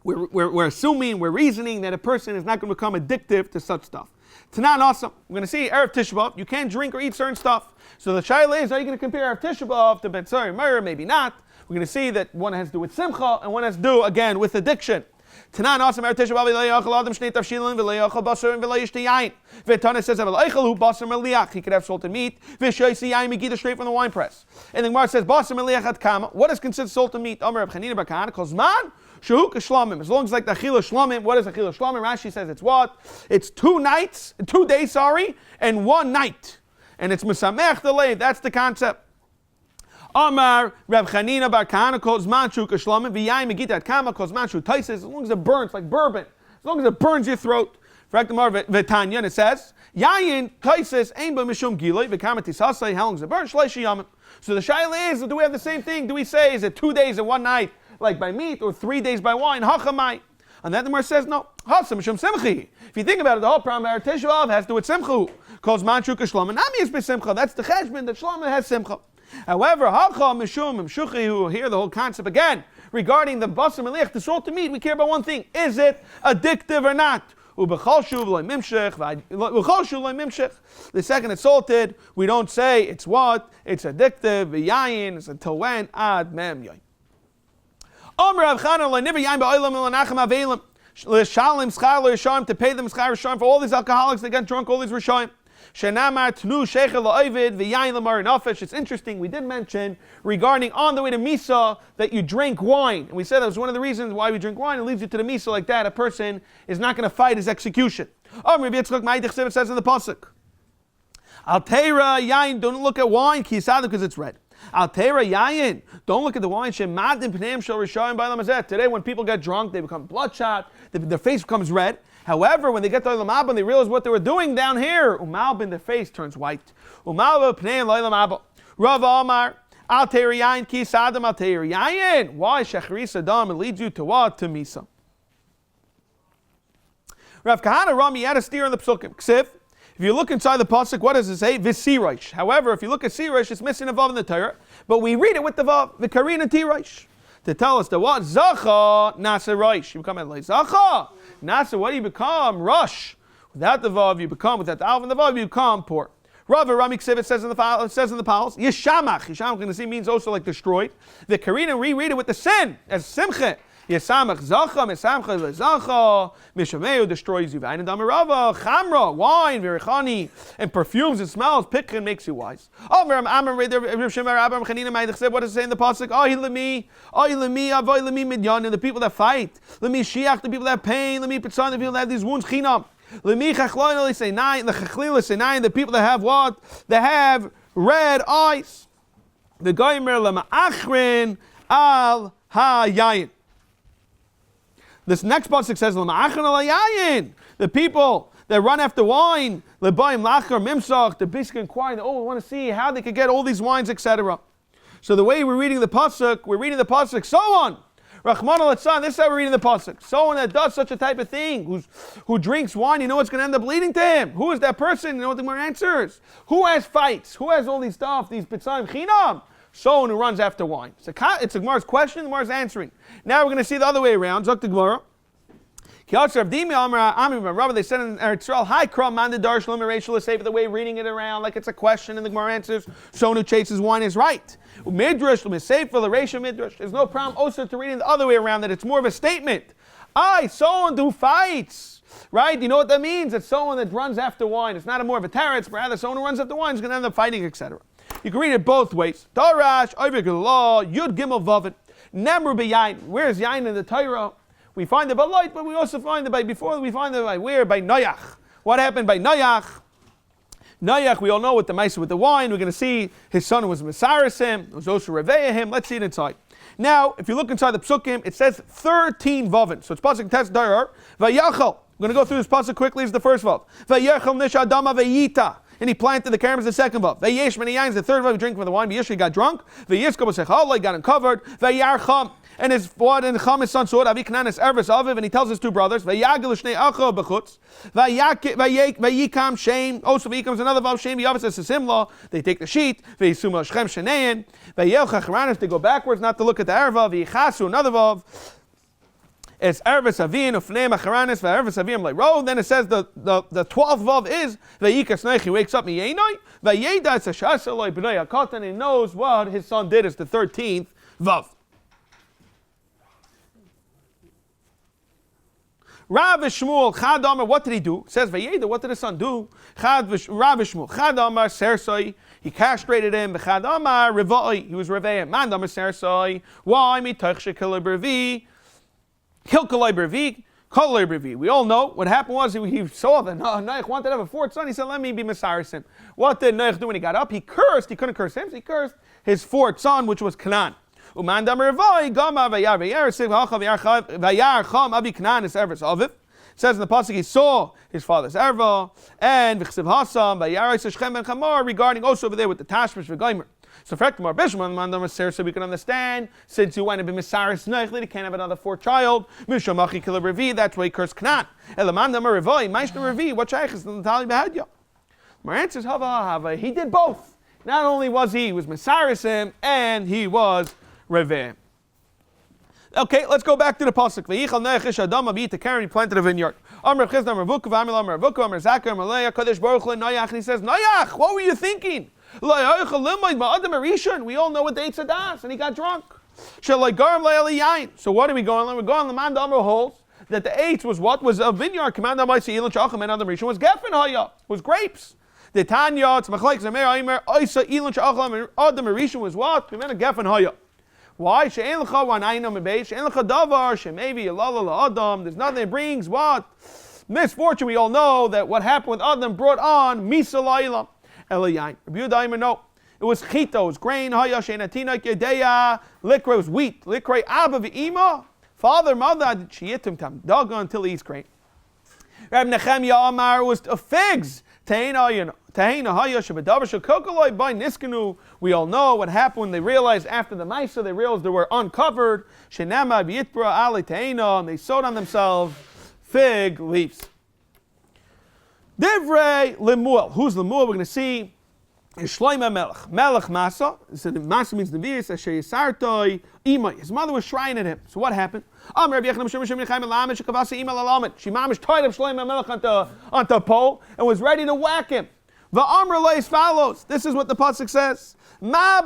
we're assuming, we're reasoning that a person is not going to become addictive to such stuff. Tanan awesome. We're going to see Erev Tisha B'Av. You can't drink or eat certain stuff. So the shaila is, are you going to compare Erev Tisha B'Av to Ben Sayer? Maybe not. We're going to see that one has to do with simcha and one has to do, again, with addiction. Tanan awesome. Erev Tisha B'Av v'lo yachal adam shnei tavshilin v'lo yachal basar v'lo yishti yain. V'Tana says v'lo yachal basar meliach. He could have salted meat. V'shoysi yain megida straight from the wine press. And the Gemara says basar meliach at kama. What is considered salted meat? Amar Reb Chanina bar Kahana calls man shehuk shlamim. As long as like the achila shlamim. What is achila shlamim? Rashi says it's what? It's 2 days, and 1 night. And it's mesamech delayed. That's the concept. Amar Reb Chanina bar Kahana calls man shehuk shlamim v'yain megida at kama calls man shehuk taises. As long as it burns like bourbon. As long as it burns your throat. And it says, Yayin taises ain ba mishum giloi v'kama tisasai. How long does it burn? Shleishi yamim. So the shaila is, do we have the same thing? Do we say, is it 2 days and 1 night, like by meat, or 3 days by wine? Hachamai. And then the Gemara says, no. Hasam mishum simchi. If you think about it, the whole problem of Tisha B'Av has to do with simchu. Calls manchuk shlomo. Nami is b'simcha. That's the cheshbon that shlomo has simcha. However, hacha mishum mshuchi, who hear the whole concept again regarding the basar meliach, the salted meat. We care about one thing: is it addictive or not? The second it's salted, we don't say it's what? It's addictive. Yayin is until when? Ad mem yoy. To pay them schar rishayim for all these alcoholics that get drunk, all these rishayim. It's interesting, we did mention regarding on the way to Misa that you drink wine. And we said that was one of the reasons why we drink wine. It leads you to the Misa like that. A person is not going to fight his execution. It says in the Pasuk. Al-Teira Yain, don't look at wine, because it's red. Al-Teira Yain, don't look at the wine. Today when people get drunk, they become bloodshot, their face becomes red. However, when they get to Olam Haba and they realize what they were doing down here, Umalbin, their face turns white. Umalba pnei Olam Haba. Rav Amar, Al Teir Yain ki Sadam Al Teir Yain. Why Shechris Adam? It leads you to what? To Misa. Rav Kahana Rami had a steer in the Psukim. Ksiv. If you look inside the pasuk, what does it say? V'siraish. However, if you look at siraish, it's missing a vav in the Torah, but we read it with the vav. V'karina tiraish. To tell us that what? Zacha nasa raish. You become like Zacha. Nasa, what do you become? Rush. Without the vav, you become. Without the alv and the vav, you become poor. Rav Rami Ksiv, it says in the Pals. Yeshamach. Yeshamach, going to see, means also like destroyed. The Karina reread it with the sin as simcha. Yesamach zacha, mesamcha lezacha, mishameu destroys you. Vayin damirava, chamra, wine, verichani, and perfumes and smells. Pikrin makes you wise. Oh, what does it say in the pasuk? The people that fight. Lemi shiach, the people that have pain. Lemi pitzan, the people that have these wounds. Chinam. Lemi chachloin, they say nine. The chachlil say nine. The people that have what? They have red eyes. The goymer lema achrin al hayayin. This next pasuk says, the people that run after wine, they're basically inquiring, we want to see how they could get all these wines, etc. So the way we're reading the pasuk, so on. Rahman al-Atsan, this is how we're reading the pasuk. Someone that does such a type of thing, who drinks wine, you know what's going to end up leading to him. Who is that person? You know what the more answers. Who has fights? Who has all these stuff, these bitzayim chinam? Someone who runs after wine. It's a Gemara's question, the Gemara's answering. Now we're going to see the other way around. Zok the Gemara. They said in Eretz Yisrael, hi, Kram, man, the Dar, Shalom, Rachel, say the way reading it around like it's a question and the Gemara answers, someone who chases wine is right. Midrash, Sefer, the Reisha Midrash, there's no problem also to reading the other way around, that it's more of a statement. Someone who fights, right? You know what that means? It's someone that runs after wine. It's not more of a teretz, but rather someone who runs after wine is going to end up fighting, etc. You can read it both ways. Darash, Oivik Law, Yud Gimel Vavet, Nemru B'Yain. Where's Yain in the Torah? We find it by light, but we also find it by before. We find it by where? By Noach. What happened by Noach? Noach, we all know with the mice with the wine. We're going to see his son was Mesarisim. It was also Reveah him. Let's see it inside. Now, if you look inside the psukim, it says 13 vavin. So it's pasuk test darar. Vayachal. I'm going to go through this pasuk quickly. It's the first vav. Vayachal nishadama vayita. And he planted the caroms, the second vav. Vayesh many yayins, the third vav, he drank from the wine. Vayesh, he got drunk. Vayesko b'sechal, he got uncovered. Vayarcham. And his father and Cham, his son, Sod, Avi Knan is Ervis Aviv, and he tells his two brothers, Vayagel Shnei Acho B'chutz, Vayikam Shem, also Vayikam another Vav Shem, Yavis says Simla, they take the sheet, Vayisuma Shchem Shenein, Vayel Chacharanis, they go backwards, not to look at the Erva, Vayichasu, another Vav, it's Ervis Avin, Ufnei Macharanis, Vayervis Avim Leiro, then it says the 12th Vav is, Vayikas Neich, he wakes up, Miyenoi, Vayeda, it's a Shasaloi, B'nai HaKatan, and he knows what his son did, it's the 13th Vav. Rav Shmuel Chad Amar, what did he do? It says Vayeda, what did his son do? Rav Shmuel Chad Amar Sersoi, he castrated him. Chad Amar Rivai, he was Reveah. Man Amar Sersoi, why mitach shekalei bervi, kilkalei bervi, kalei bervi. We all know what happened was he saw that Noach wanted to have a fourth son. He said, "Let me be Mesarisim." What did Noach do when he got up? He cursed. He couldn't curse him. So he cursed his fourth son, which was Canaan. It says in the pasuk he saw his father's erva, and regarding also over there with the tashmish v'gaimer. So we can understand, since you want to be Mesaris Noach, he can't have another fourth child. That's why he cursed Canaan. What shaykh is the Natali Behadya? My answer is hava. He did both. Not only was he was Mesarisim, and he was Reveh. Okay, let's go back to the pasuk. V'yichal Noach ish adam abiyit Karen, he planted a vineyard. Amar Chizda Amar Vuku V'amil Amar Vuku Amar Zakar Amar Leah Kadosh Baruch Hu Noach, and he says, Noach, what were you thinking? We all know what the Eitz Hadas, and he got drunk. So what are we going on? We're going on the Man Amar holds that the Eitz was what? Was a vineyard. Command Amar Se'ilan Shacham and Adam Rishon was Geffen Haya, was grapes. The Tanya, it's Machlaik Zamer Aimer, Oisa Ilan Shacham and Adam Rishon was what? Command Geffen Haya. Why? She'en l'cha wa'nayinam mebeis, she'en l'cha davar, she'mevi yalala la'adam. There's nothing that brings what? Misfortune. We all know that what happened with Adam brought on misa la'ilam. Elayayin. Rav Yehuda Aimer, no. It was chita, it was grain, haya, she'enatina kedeya, likra was wheat, likra abba v'ima, father, mother, she'yitim tam, daga until he eats grain. Rab Nechemya Amar was figs. We all know what happened when they realized after the Maisa, they realized they were uncovered. And they sewed on themselves fig leaves. Divrei Lemuel. Who's Lemuel? We're going to see Shloimeh Melech. Melech Masa. Masa means Nevi'is. Asher Yisartoi Imai. His mother was shrine at him. So what happened? She mamish tied up Shloimeh Melech onto a pole and was ready to whack him. Va'amr as follows. This is what the pasuk says. Ma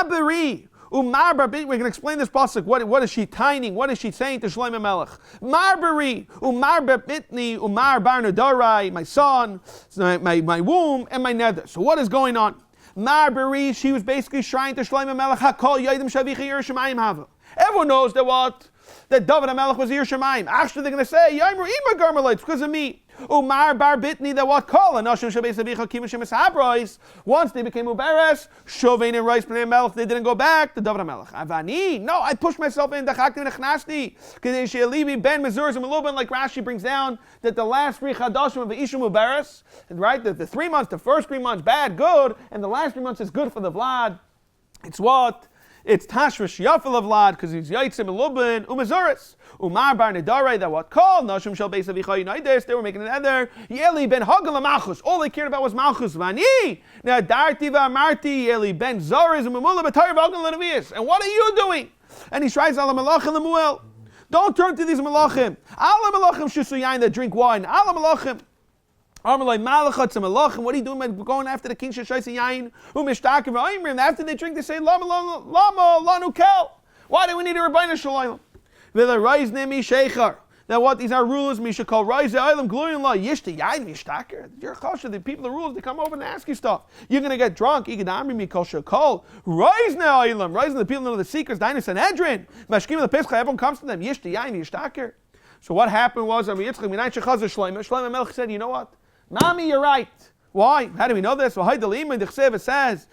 beri. Umar barbit. We can explain this pasuk. What is she tining? What is she saying to Shloimeh Melech? Mar beri. Umar barbitni. Umar bar nadarai. My son, my womb, and my nether. So what is going on? Mar beri. She was basically shrine to Shloimeh Melech. Hakol yadim shavicha Yerushalayim hava. Everyone knows that what? That David HaMelech was Yerushalayim. Actually, they're going to say, Yaimer Ima Garmelites, because of me. Umar bar bitni, that what call Anashim Shabes Avicha Kim Shemes Habrais. Once they became Uberes, Shovein and Rice Bnei Melech, they didn't go back to David HaMelech. Avani, no, I pushed myself in Dachakti and Echnasti. Because She'elivi Ben Mezurzim a little bit like Rashi brings down that the last 3 Chadashim of the Ishim Uberes, right? The 3 months, the first 3 months, bad, good, and the last 3 months is good for the Vlad. It's what? It's Tashmish Yafel of Vlad, because he's Yaitzim Lubin, Umazuris. Umar Bar Nedare, that what called Nashim Shal Beis Avicha Unidas, they were making an ether. Yeli ben Hagel Malchus. All they cared about was Malchus. Vani. Now Darti Marti, Yeli ben Zoris, and Mamula Batar Vagel Levius. And what are you doing? And he tries Ala Malach and Lemuel. Don't turn to these Malachim. Ala Malachim Shusuyain that drink wine. Ala Malachim. What are you doing by going after the king Shashai Yain? After they drink, they say, Lama Lanu Kel. Why do we need a Rabbeinu Shalayim? Now what? These are rulers. Misha call Rise Islam Glory Law. Yishta Yain Yishtaker. You're Chosha. The people, the rulers, they come over and ask you stuff. You're gonna get drunk. Igadamri Mi Kol Shakol. Rise now Islam. Rise the people know the secrets. Dinah Sanhedrin. Mashkim the Pesach. Everyone comes to them. Yishta Yain Yishtaker. So what happened was Shlomo Melech said, you know what? Mami, you're right. Why? How do we know this? Well, it says,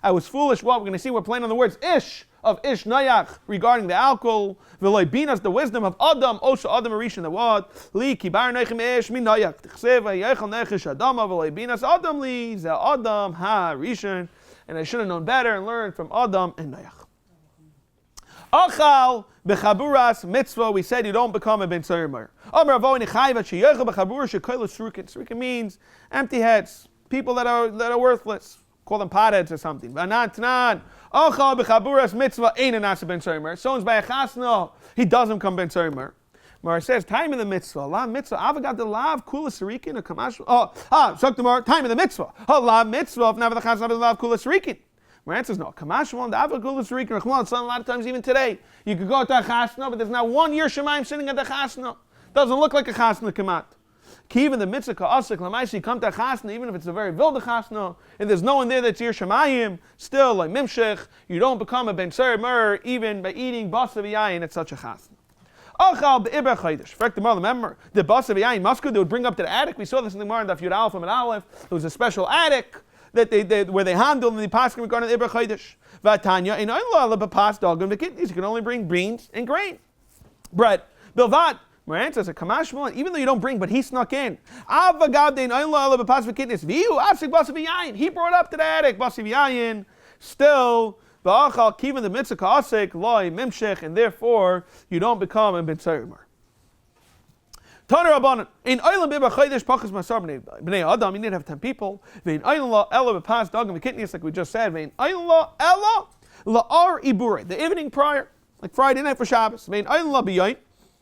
I was foolish. Well, we're going to see we're playing on the words ish of ish nayach regarding the alcohol. V'loy binas, the wisdom of Adam. Also Adam arishin the what? Li kibar neichim ish min nayach. Tichsev v'yechel nechish Adam v'loy binas Adam li ze Adam ha rishon. And I should have known better and learned from Adam and nayach. Achal b'chaburas mitzvah. We said you don't become a ben tzayir. Amar avoni chayva sheyechel b'chabura shekoil srukin. Srukin means empty heads, people that are worthless. Call them potheads or something. V'anan tanan. Achal b'chaburas mitzvah ain't an asa ben tzayir. Someone's by a chasna, he doesn't come ben tzayir. Mar says time of the mitzvah. Lav mitzvah. Avogat the lav kula surikin or kamash. Shoktamar time of the mitzvah. Lav mitzvah. If not the chasna, lav kula surikin. My answer is no. Kamash one, the Avagul is Rikin Rachman. A lot of times, even today, you could go to a chasna, but there's not 1 year Shemaim sitting at the chasna. Doesn't look like a chasna kamat. Even the mitzvah ka'asik lamaisi come to a chasna, even if it's a very wilde chasna, and there's no one there that's your Shemayim, still like mimshech, you don't become a ben tzayir mer even by eating basav yayin at such a chasna. Achal be'iber chaydish. In fact, the Gemara, remember the basav yayin muskud they would bring up to the attic. We saw this in the Gemara in Daf Yud Aleph and Aleph. There was a special attic that they where they handled and the pasuk regarding the Iber Chaydish. Vatanya in Oila lebepas dogim v'kidneys. You can only bring beans and grain, bread. Bilvat. My answer is a kamashmal. Even though you don't bring, but he snuck in. Avagad in Oila lebepas v'kidneys. V'yu afsik basav yayin. He brought up to the attic basav yayin. Still, v'achal kiven the mitzvah ka'asik loy mimshech, and therefore you don't become a ben tzayir. Taner Rabbanan in Olam Biba Chaydish Pachas Masar Bnei Adam. You need to have 10 people. Vein Olam Ella Bepas Dogam V'Kitnius, like we just said. Vein Olam Ella La'ar Ibure, the evening prior, like Friday night for Shabbos. Vein Olam B'Yoyin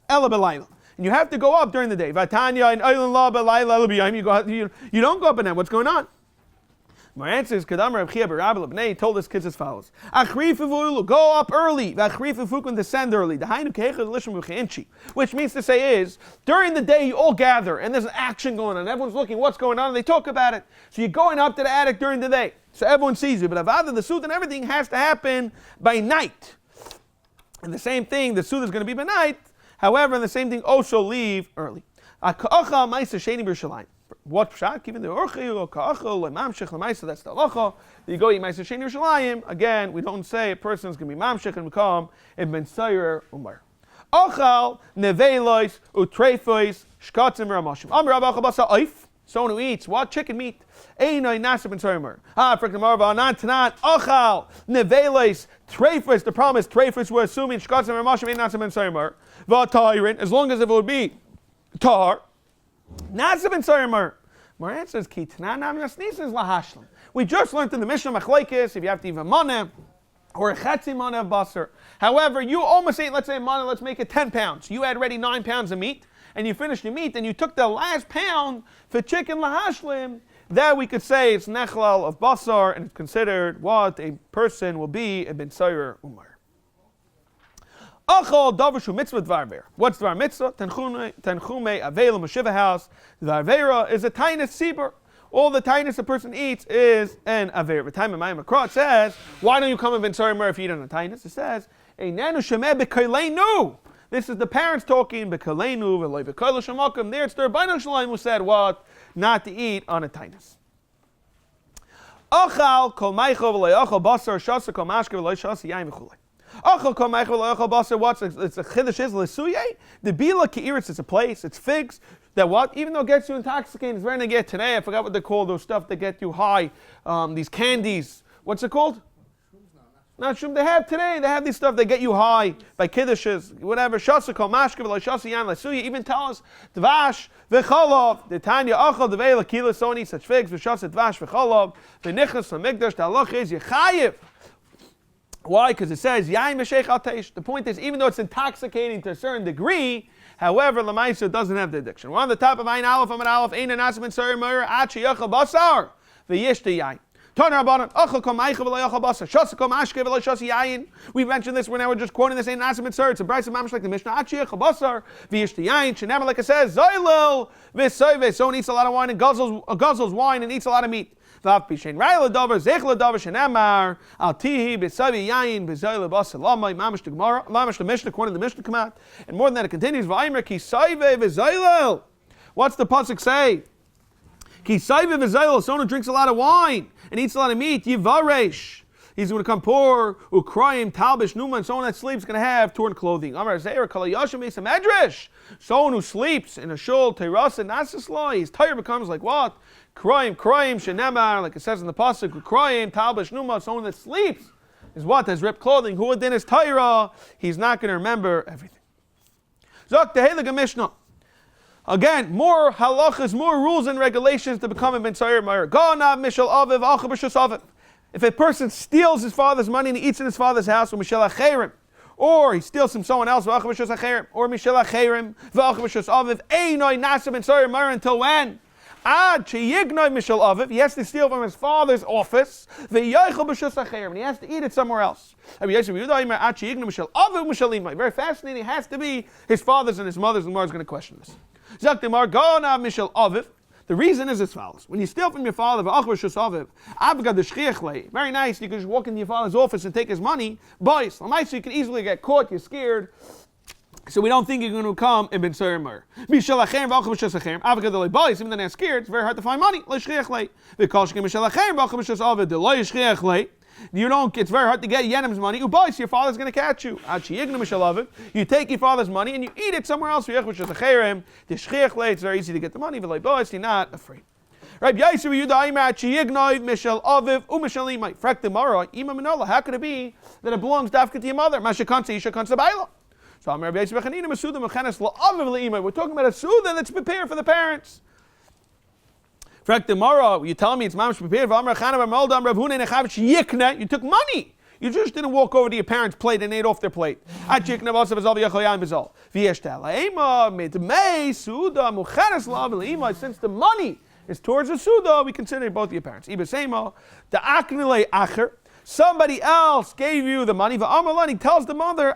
Ella B'Layla, and you have to go up during the day. Vatanya in Olam B'Layla Ella B'Yoyin. You don't go up in that. What's going on? My answer is Kadam Rav Chia B'Rabbi Lebnei told his kids as follows: go up early, descend early. Which means to say is during the day you all gather and there's an action going on. Everyone's looking what's going on and they talk about it. So you're going up to the attic during the day, so everyone sees you. But avada the suit and everything has to happen by night. And the same thing, the suit is going to be by night. However, the same thing also leave early. What pshat? Even the orchi or ka'achol or mamshech l'maisa. That's the halacha. You go eat ma'aser sheni Yerushalayim. Again, we don't say a person is going to be mamshech and become a ben tzayir umar. Achal nevelois utreifois shkatzim ramashim. Amar Rabbi Chabasa oif. Someone who eats what? Chicken meat. Einay nasa ben tzayir umar. Frek nemarva anan tanan. Achal nevelois treifois. The problem is treifois. We're assuming shkatzim ramashim ain't nasa ben tzayir umar. V'atayrin. As long as if it would be tar. Nasa ben tzayir umar. My answer is lahashlam. We just learned in the Mishnah Machlekes if you have to eat a maneh or a chetzi maneh of basar. However, you almost ate, let's say maneh, let's make it 10 pounds. You had ready 9 pounds of meat, and you finished your meat, and you took the last pound for chicken lahashlim. There we could say it's nechlal of basar, and it's considered what a person will be a ben tzayir umar. Achol davashu mitzvah dvar. What's dvar mitzvah? Tenchume avelim a shiva house. Dvar vera is a tiniest sibur. All the tiniest a person eats is an aver. The time in my makra it says, why don't you come and ben tzayir if you eat on a tiniest? It says, einanu shemeh b'koleinu. This is the parents talking b'koleinu v'loy b'koil shemakim. There it's the Rabbeinu Shalom who said what? Not to eat on a tiniest. Achal kol meichel v'loy achal basar shasa kol mashke v'loy shasa yaim v'chulei. What's it's a chiddush is l'suye. The bila keiritz, it's a place, it's figs that what even though it gets you intoxicated, it's very to get today. I forgot what they call those stuff that get you high. These candies What's it called? Not shum. They have today. They have these stuff. They get you high by kiddushes, whatever. Shasakol mashke v'lo shasi yan lasuya. Even tell us dvash v'cholov. The tanya achol devei lakila soni such figs v'shas dvash v'cholov. V'nichnas l'mikdash. The halach is yechayiv. Why? Because it says yain v'sheich al teish. The point is, even though it's intoxicating to a certain degree, however, lamaisa doesn't have the addiction. We're on the top of Ayin Aleph Amud Aleph. Ein anasim and sari meir at sheyachal basar v'yishte yain. We've mentioned this when we're just quoting this in Nasim Mitzvah. It's a Bais Medrash like the Mishnah. Like it says, someone eats a lot of wine and guzzles wine and eats a lot of meat. The Mishnah quoting the Mishnah come out. And more than that, it continues. What's the pasuk say? Someone who drinks a lot of wine and eats a lot of meat, yivaresh. He's going to come poor, ukrayim, talbish, numa, and someone that sleeps is going to have torn clothing. Amar Zeir, kalayashim, Bais Medrash. Someone who sleeps in a shul, teirasa, nasisla, his tire becomes like what? Krayim, shenemar, like it says in the pasuk, ukrayim, talbish, numa, someone that sleeps is what? Has ripped clothing. Who then is taira? He's not going to remember everything. Zok tehelig Mishnah. Again, more halachas, more rules and regulations to become a ben sayer meir. If a person steals his father's money and he eats in his father's house, or he steals from someone else, or until when? He has to steal from his father's office, and he has to eat it somewhere else. Very fascinating. It has to be his father's and his mother's. The Gemara is going to question this. The reason is as follows. When you steal from your father, very nice, you can just walk into your father's office and take his money. Bais, you can easily get caught, you're scared. So we don't think you're going to come and ben sayer meir. Even then they're scared, it's very hard to find money. You don't. It's very hard to get Yenim's money. Ubais, your father's going to catch you. You take your father's money and you eat it somewhere else. It's very easy to get the money. You're not afraid. Right? How could it be that it belongs dafka to your mother? So we're talking about a suda that's prepared for the parents. You tell me it's mamash prepared. You took money. You just didn't walk over to your parents' plate and ate off their plate. Since the money is towards the suda, we consider both your parents. Somebody else gave you the money. He tells the mother,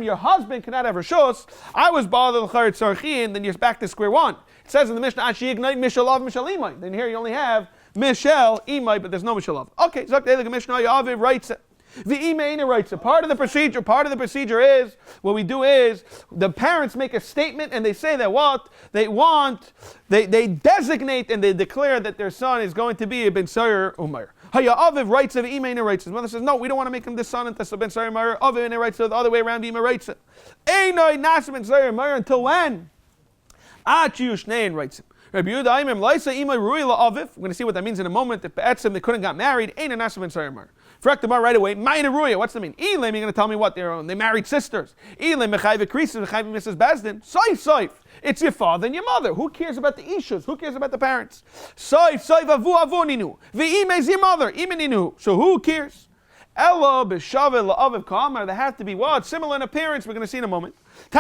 your husband cannot have reshus. I was bothered, then you're back to square one. It says in the Mishnah, then here you only have Mishal, Imai, but there's no Mishalav. Okay, so the Mishnah, Yaviv writes it. The Imaina writes it. Part of the procedure is, what we do is, the parents make a statement and they say that what they want, they designate and they declare that their son is going to be a Ben Sayer Umayr. Aviv writes it, Imaina writes it. His mother says, no, we don't want to make him the son until Ben Sayer Umayr. Aviv writes it the other way around, Ima writes it. Einoi Nas Ben Sayer Umayr until when? Yushnein writes it. Rabbi Yehuda Aimer, Laisa Imai Ruila Aviv. We're going to see what that means in a moment. If Be'etzim they couldn't got married, ain't a Nasim and Sarimar. Frektamar right away. Ma'ina Ruya. What's that mean? Elim, you're going to tell me what they're on. They married sisters. Elim Mechayve Krisis, Mechayve Mrs. Bezdin. Saif. It's your father and your mother. Who cares about the Ishus? Who cares about the parents? Saif Avu Avuninu. Ve'ime is your mother. Imeninu. So who cares? Ella b'shaveh la'aviv ka'amar. They have to be what? Similar in appearance. We're going to see in a moment. It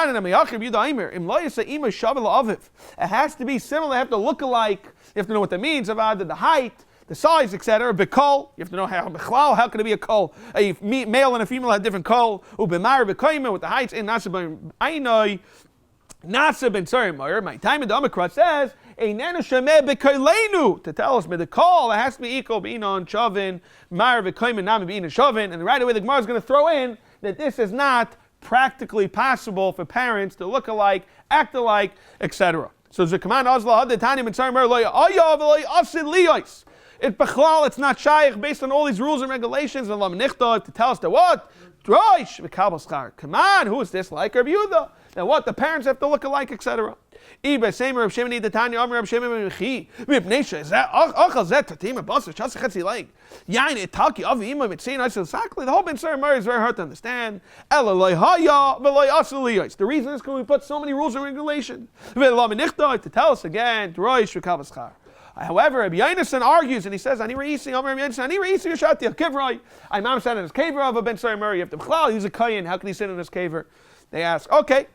has to be similar. They have to look alike. You have to know what that means. The height, the size, etc. B'kol. You have to know how can it be a kol? A male and a female have different kol. Ubemar b'koyim with the heights. In Nasa ben Sarimar. My time in the Omikra says to tell us, but the call it has to be equal, b'inon shavin, mar v'koyim nami b'inon shavin, and right away the Gemara is going to throw in that this is not practically possible for parents to look alike, act alike, etc. So the command Azla had Tanya Mitzrayim loya ayav loya asid liyos. It's not shaykh based on all these rules and regulations and lam nichtav to tell us that what? Come on, who is this like Rav Yehuda? Now what? The parents have to look alike, etc. Iba same Rav Shimon the Tanya Amar Rav Shimon Mechi Mipnesha is that Achal Zet Tatima Basar Chasachetzi like Yain Itaki Avi Ima Mitzain Isel Sakli. The whole Ben Sar Murray is very hard to understand. Elaloi Haya Veloy Asaliyos. The reason is because we put so many rules and regulations. To tell us again, Roish V'Kavaschar. However, Rabbi Yonasan argues and he says, "Ani reisi, Amar Rabbi Yonasan, Ani reisi Yishati Kivroi." I Imam said in his kaver of a Ben Sar Murray. You have to b'chlal. He's a kohen. How can he sit in his kaver? They ask, okay.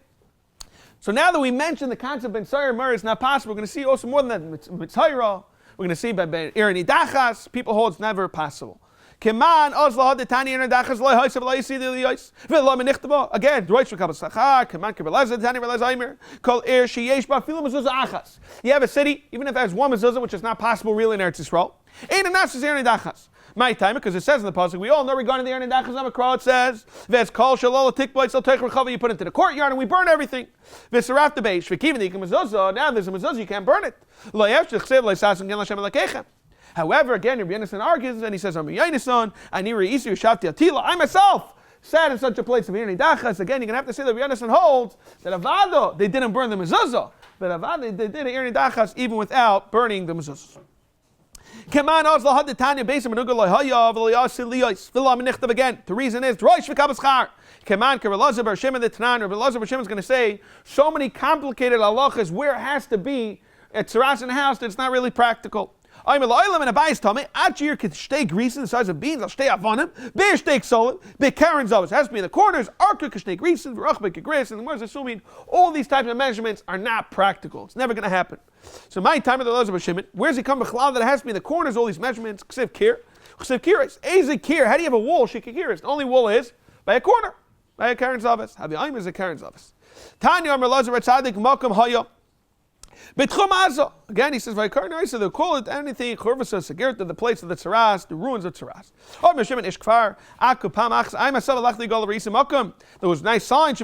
So now that we mentioned the concept of Ben Sar Murray, it's not possible. We're going to see also more than that. Mitzayra. We're going to see by Irani Dachas. People hold it's never possible. Keman Ozla the Tani Irani Dachas loy hoysav loy see the yois. V'lo menichtavo again. Droitz v'kabel sachar. Keman kibelaz the Tani relaz aimer. Kol ir sheyesh ba filu mezuzah achas. You have a city, even if it has one mezuzah, which is not possible really in Eretz Yisrael. Ain't enough is Irani Dachas. My time, because it says in the pasuk, we all know regarding the Irani Dachas Amakra, it says, "Ves kol shalol tikboit sel teich rechava." You put it into the courtyard and we burn everything. V'saraf the beish v'kivin the mezuzah. Now there's a mezuzah, you can't burn it. Lo yevshich sev lo yisasem gen Hashem elakechem. However, again, Rabbi Yonasan argues and he says, "Rabbi Yonasan, ani reisi yishavti atila." I myself sat in such a place of Irani Dachas. Again, you're gonna have to say that Rabbi Yonasan holds that avado they didn't burn the mezuzah, but avado they did Irani Dachas even without burning the mezuzah. Again, the reason is Rabbi Shimon is going to say so many complicated halachas where it has to be at tzaras in the house that it's not really practical. I'm a loyal in a Bais Tomei. Achir could stay grease in the size of beans. I'll stay avonim. Bear steak solid. Be Karen's always has to be in the corners. Arka could stay grease and Rachbe could grease. And the words assuming all these types of measurements are not practical. It's never going to happen. So my time of the Elazar B'Shimon, where's he come b'chalal that it has to be in the corners? All these measurements. Ksiv kir. Ksiv kir is easy kir. How do you have a wall? Shikir. The only wall is by a corner. By a Karen's office. Havi Aim is a Karen's office. Tanya Amar Elazar B'Tzadik Malkam Haya. Again, he says, so they'll call it anything, the place of the tzaras, the ruins of tzaras. There was nice signs.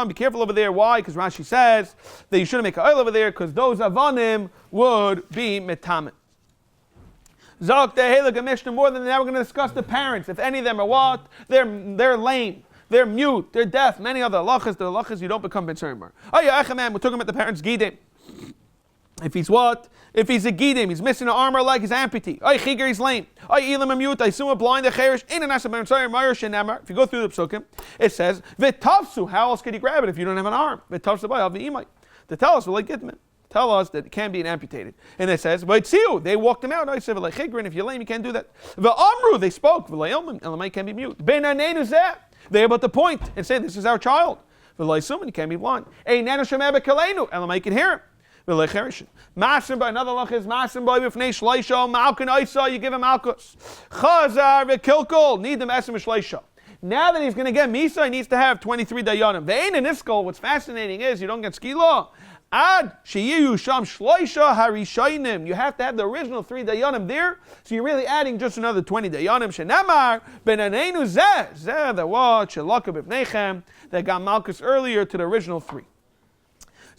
Be careful over there. Why? Because Rashi says that you shouldn't make an oil over there because those avonim would be metamim. Zok the Mishnah more than that. We're going to discuss the parents. If any of them are what? They're lame. They're mute, they're deaf, many other halachas, the halachas you don't become ben tzarmer. We're talking about the parents' gidim. If he's what? If he's a gidim, he's missing an arm or leg, he's amputee. Chiger, he's lame. Ilam a mute, Suma blind, cherish, in an asa ben tzarmer, if you go through the psukim, it says, V'tavsu, how else could you grab it if you don't have an arm? V'tavsu by Avimai. To tell us, tell us that it can be amputated. And it says, they walked him out. I said, if you're lame, you can't do that. V'amru, they spoke. Elamai can be mute. They're able to point and say, this is our child. You can't be blind. Elamai can hear him. Masim by another loch is Masim by Bifnei Shleisha, Malkin Isa, you give him Malkus. Chazar v'Kilkul, need them Esim Shleisha. Now that he's going to get Misa, he needs to have 23 Dayanim. Ve'ein in Iskol, what's fascinating is you don't get Skila. Ad sheyiyu sham shloisha harishayim. You have to have the original 3 dayanim there, so you're really adding just another 20 dayanim. Shenamar benanenu zeh the what shelaka b'pnechem that got Malchus earlier to the original 3.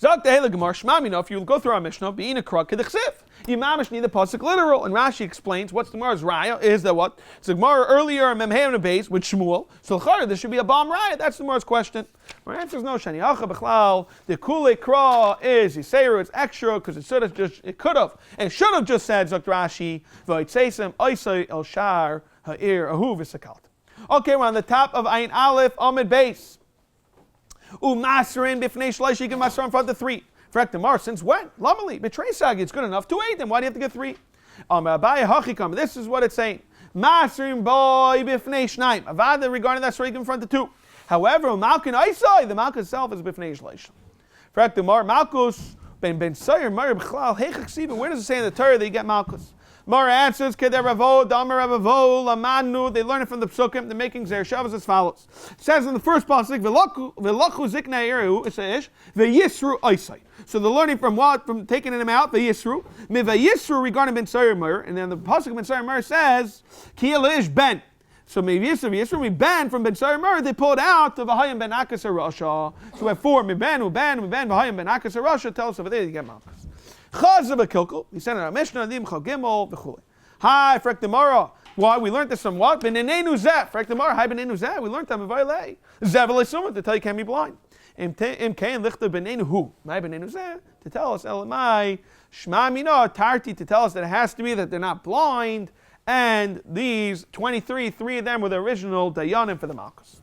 Zok the Hela Gemara Shmamino. If you go through our Mishnah, being a krug kedechsiv, you mamish need the pasuk literal. And Rashi explains what's the Gemara's raya is that what? So the Gemara earlier in Memhei and Beis with Shmuel. So there should be a bomb raya. That's the Gemara's question. My answer is no. Shani Acha Bechlal. The Kule Kra is Yiseiru. It's extra because it could have and should have just said Zok Rashi V'Itzeisem Oisei El Shar Ha'ir Ahu V'Sakalt. Okay, we're on the top of Ayin Aleph Amid Beis. Umasrin b'fnei shleish, you give masrin in front of 3. Correct the Mar, since when? Lamali, betray sagi, it's good enough to 8, then why do you have to get 3? This is what it's saying. Masrin boy b'fnei shnaim. Avada regarding that story in front of 2. However, Malkin Isai, the Malkus itself is b'fnei shleish. Correct the Mar, Malkus ben Sayer Mar b'chlal heichak siva. Where does it say in the Torah that you get Malkus? Mar answers, Keder Ravo, Damar Ravo, Lamanu. They learn it from the Psukim. The making Zer Shavas as follows. It says in the first pasuk, V'lachu zikna yeru, it says, V'yisru oisai. So they're learning from what? From taking him out, V'yisru. V'yisru regarding Ben Sayer Mer. And then the pasuk of Ben Sayer Mer says, Kiel ish ben. So V'yisru, we ban from Ben Sayer Mer. They pulled out to V'hayim ben Akas Rasha. So we have 4, V'hayim ben Akas Rasha. Tell us over there you get Malchus. Chazav Kilkul, he said in our Mishnah, Dim Chagimel, v'chule. Hi, frek demara. Why? We learned this from what? Benenenu zeh. Frek demara. Hi, benenenu zeh. We learned that in Vailei. Zeh v'leisumah, to tell you can't be blind. Im kain lichta benenu hu. My benenu zeh, to tell us, elamai, shma mina, tarti, to tell us that it has to be that they're not blind, and these 23, 3 of them were the original dayanim for the malchus.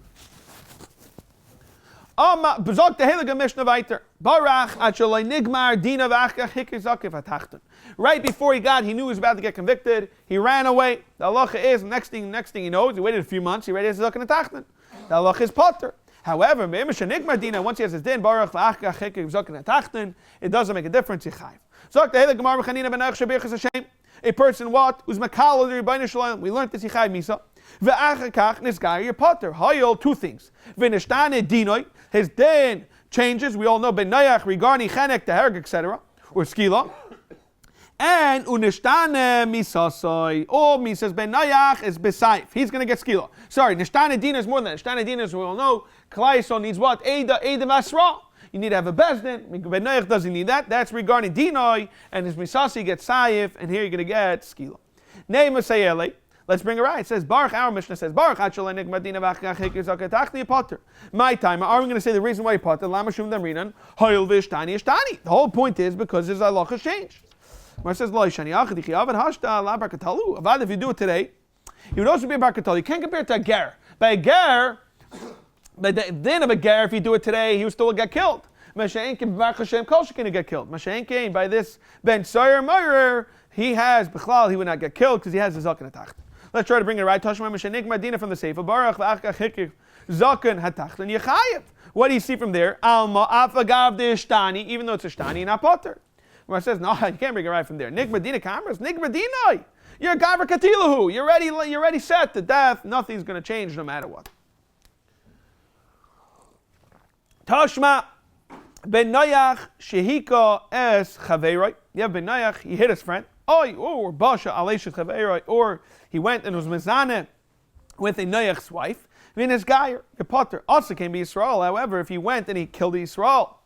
Bezog the Heilige Mishnah weiter. Barach acholay nigmar dina v'achkach hikir zakiv hatachton. Right before he knew he was about to get convicted. He ran away. The halacha is next thing he knows. He waited a few months. He ready to zaken hatachton. The halacha is potter. However, nigmar dina, once he has his din, barach v'achkach hikir zaken hatachton, it doesn't make a difference. Zog the Heilige Gemara b'chanina benach shebirchas Hashem. A person what? Who's makal the Rebbeinu Shalom. We learned this yichayv misa. Ve'achakach nisgar your potter. Hayol, 2 things. V'nishtane dinoi. His din changes. We all know ben nayach regarding chenek, the herg, etc. Or skila. And unishtane misasoi. All misas ben nayach is besaif. He's going to get skila. Sorry, nishtane din is more than that. Nishtane din is, we all know, Kalaiso needs what? Eida masra. You need to have a bezdin. Ben nayach doesn't need that. That's regarding dinoi. And his misasi gets saif. And here you're going to get skila. Nei masayele. Let's bring it right. It says, Baruch, our Mishnah says, Baruch, my time, are we going to say the reason why he potter? The whole point is because his halacha has changed. Mar says, if you do it today, he would also be a barkatal. You can't compare it to a ger. By a ger, by the din of a ger, if you do it today, he would still get killed. Get killed. By this ben Sayer Meyer, he would not get killed because he has the zaken hatacht. Let's try to bring it right. Tashma Mishanik Madina from the Sefer. Baruch v'achkach hikir zaken hatacht and yechayev. What do you see from there? Alma afagav de ishtani, even though it's a shtani, not potter. Where it says, no, you can't bring it right from there. Nik Madina cameras, Nik Madina. You're a gaver katilahu. You're ready set to death. Nothing's going to change no matter what. Tashma ben Noyach shehika es chaveiroi. You have ben Noyach, he hit his friend. Or basha aleishet chaveiroi, or he went and was mezaneh with a Noyach's wife. V'ines gayer, the potter also can be Yisrael. However, if he went and he killed Yisrael,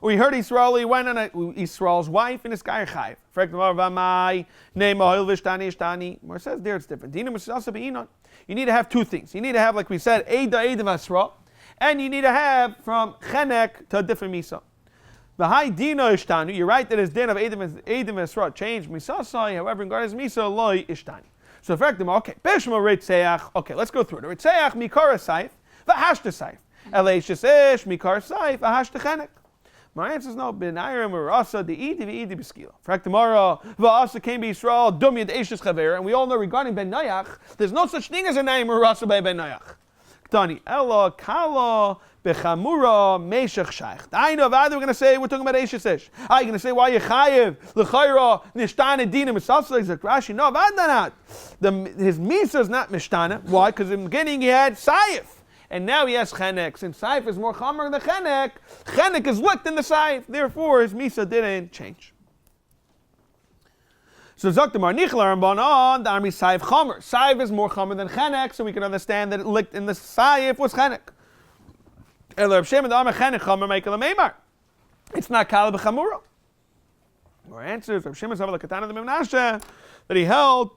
or he heard Yisrael, he went on Yisrael's wife, and his gayer chayiv. Frek d'mar v'amai nei mahil v'shtani ishtani. More says there it's different. Dinam is also be'inon. You need to have 2 things. You need to have, like we said, Eida Vasra, and you need to have from Chenek to a different Misa. The high Dino Ishtanu, you're right that his din of Eidim Vasra changed Misasai, however, in Gardas Misa, Loi Ishtani. So, for example, okay, Bishma Ritzeach, okay, let's go through it. Ritzeach, Mikara Saif, Vahashta Saif. Elashis Ish, Mikara Saif, Vahashta Chenek. My answer is no. Benayrim Rasa the Eidi Beskila. For tomorrow, Va'asa came be Yisrael, Dumyad Eishis Chaver, and we all know regarding Ben Nayach, there's no such thing as a name Rasa by Ben Nayach. Ktani Ella Kala Bechamura Meshach Shaykh. I know either we're going to say we're talking about Eishis Ish. Are you going to say why you Chayev L'Chayra Nishtana Dina Misafsa is like Rashi? No, not. His Misa is not Mishtana. Why? Because in the beginning he had Saif. And now he has chenek. Since saif is more chamer than chenek, chenek is licked in the saif. Therefore, his misa didn't change. So Zaktamar Nichlar and Banan, the army saif chamer. Saif is more chamer than chenek, so we can understand that it licked in the saif was chenek. It's not kalab chamura. More answers. Rav Shimon Savala Katana the Mimnashe that he held.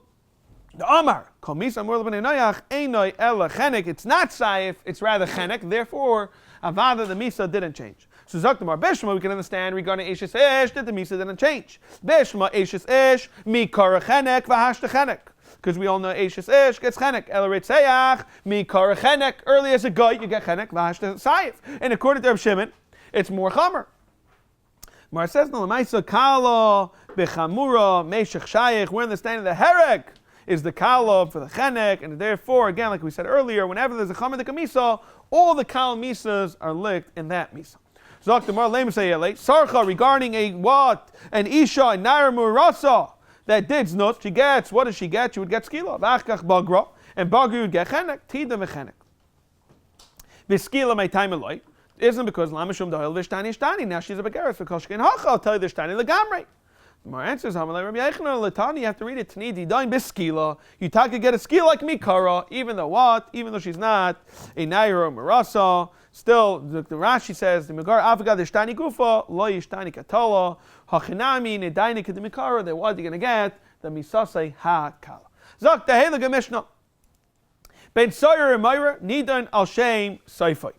The Amar, it's not saif, it's rather chenek, therefore, avada the misa didn't change. So Zaktamar Bishma, we can understand regarding Eishis Ish that the misa didn't change. Bishma, Eishis Ish, mikara chenek, vahashta chenek. Because we all know Eishis Ish gets chenek. El Ritzeach, mikara chenek. Early as a guy, you get chenek, vahashta saif. And according to Rav Shimon, it's more chamer. Mar says, no, Lamaisa Kala, Bechamura, Meshach Shayich, we're understanding the herek is the kala for the chenek, and therefore, again, like we said earlier, whenever there's a chamer misa, all the kala misas are licked in that misa. Sarcha regarding a what? An isha, a naira murasa, that did znut, she gets, what does she get? She would get skila. V'achkach bagra, and bagra would get chenek, tida mechenek. V'skila my time aloi, isn't because lamashum dahil v'shtani, now she's a begaris, because she can hacha, I'll tell you the shtani legamrei. My answer is, you have to read it. You get a skill like Mikara, even though what? Even though she's not a Naira Marasa. Still, the Rashi says, the Megar Avagad Ishtani Gufa, Lo Ishtani Katala, Hachinami, Nedaini Kadimikara, that what you're going to get? the misasei ha-kala. Zok the heilige Mishnah. Ben Sayer and Myra, Nidan al Shem Saifai.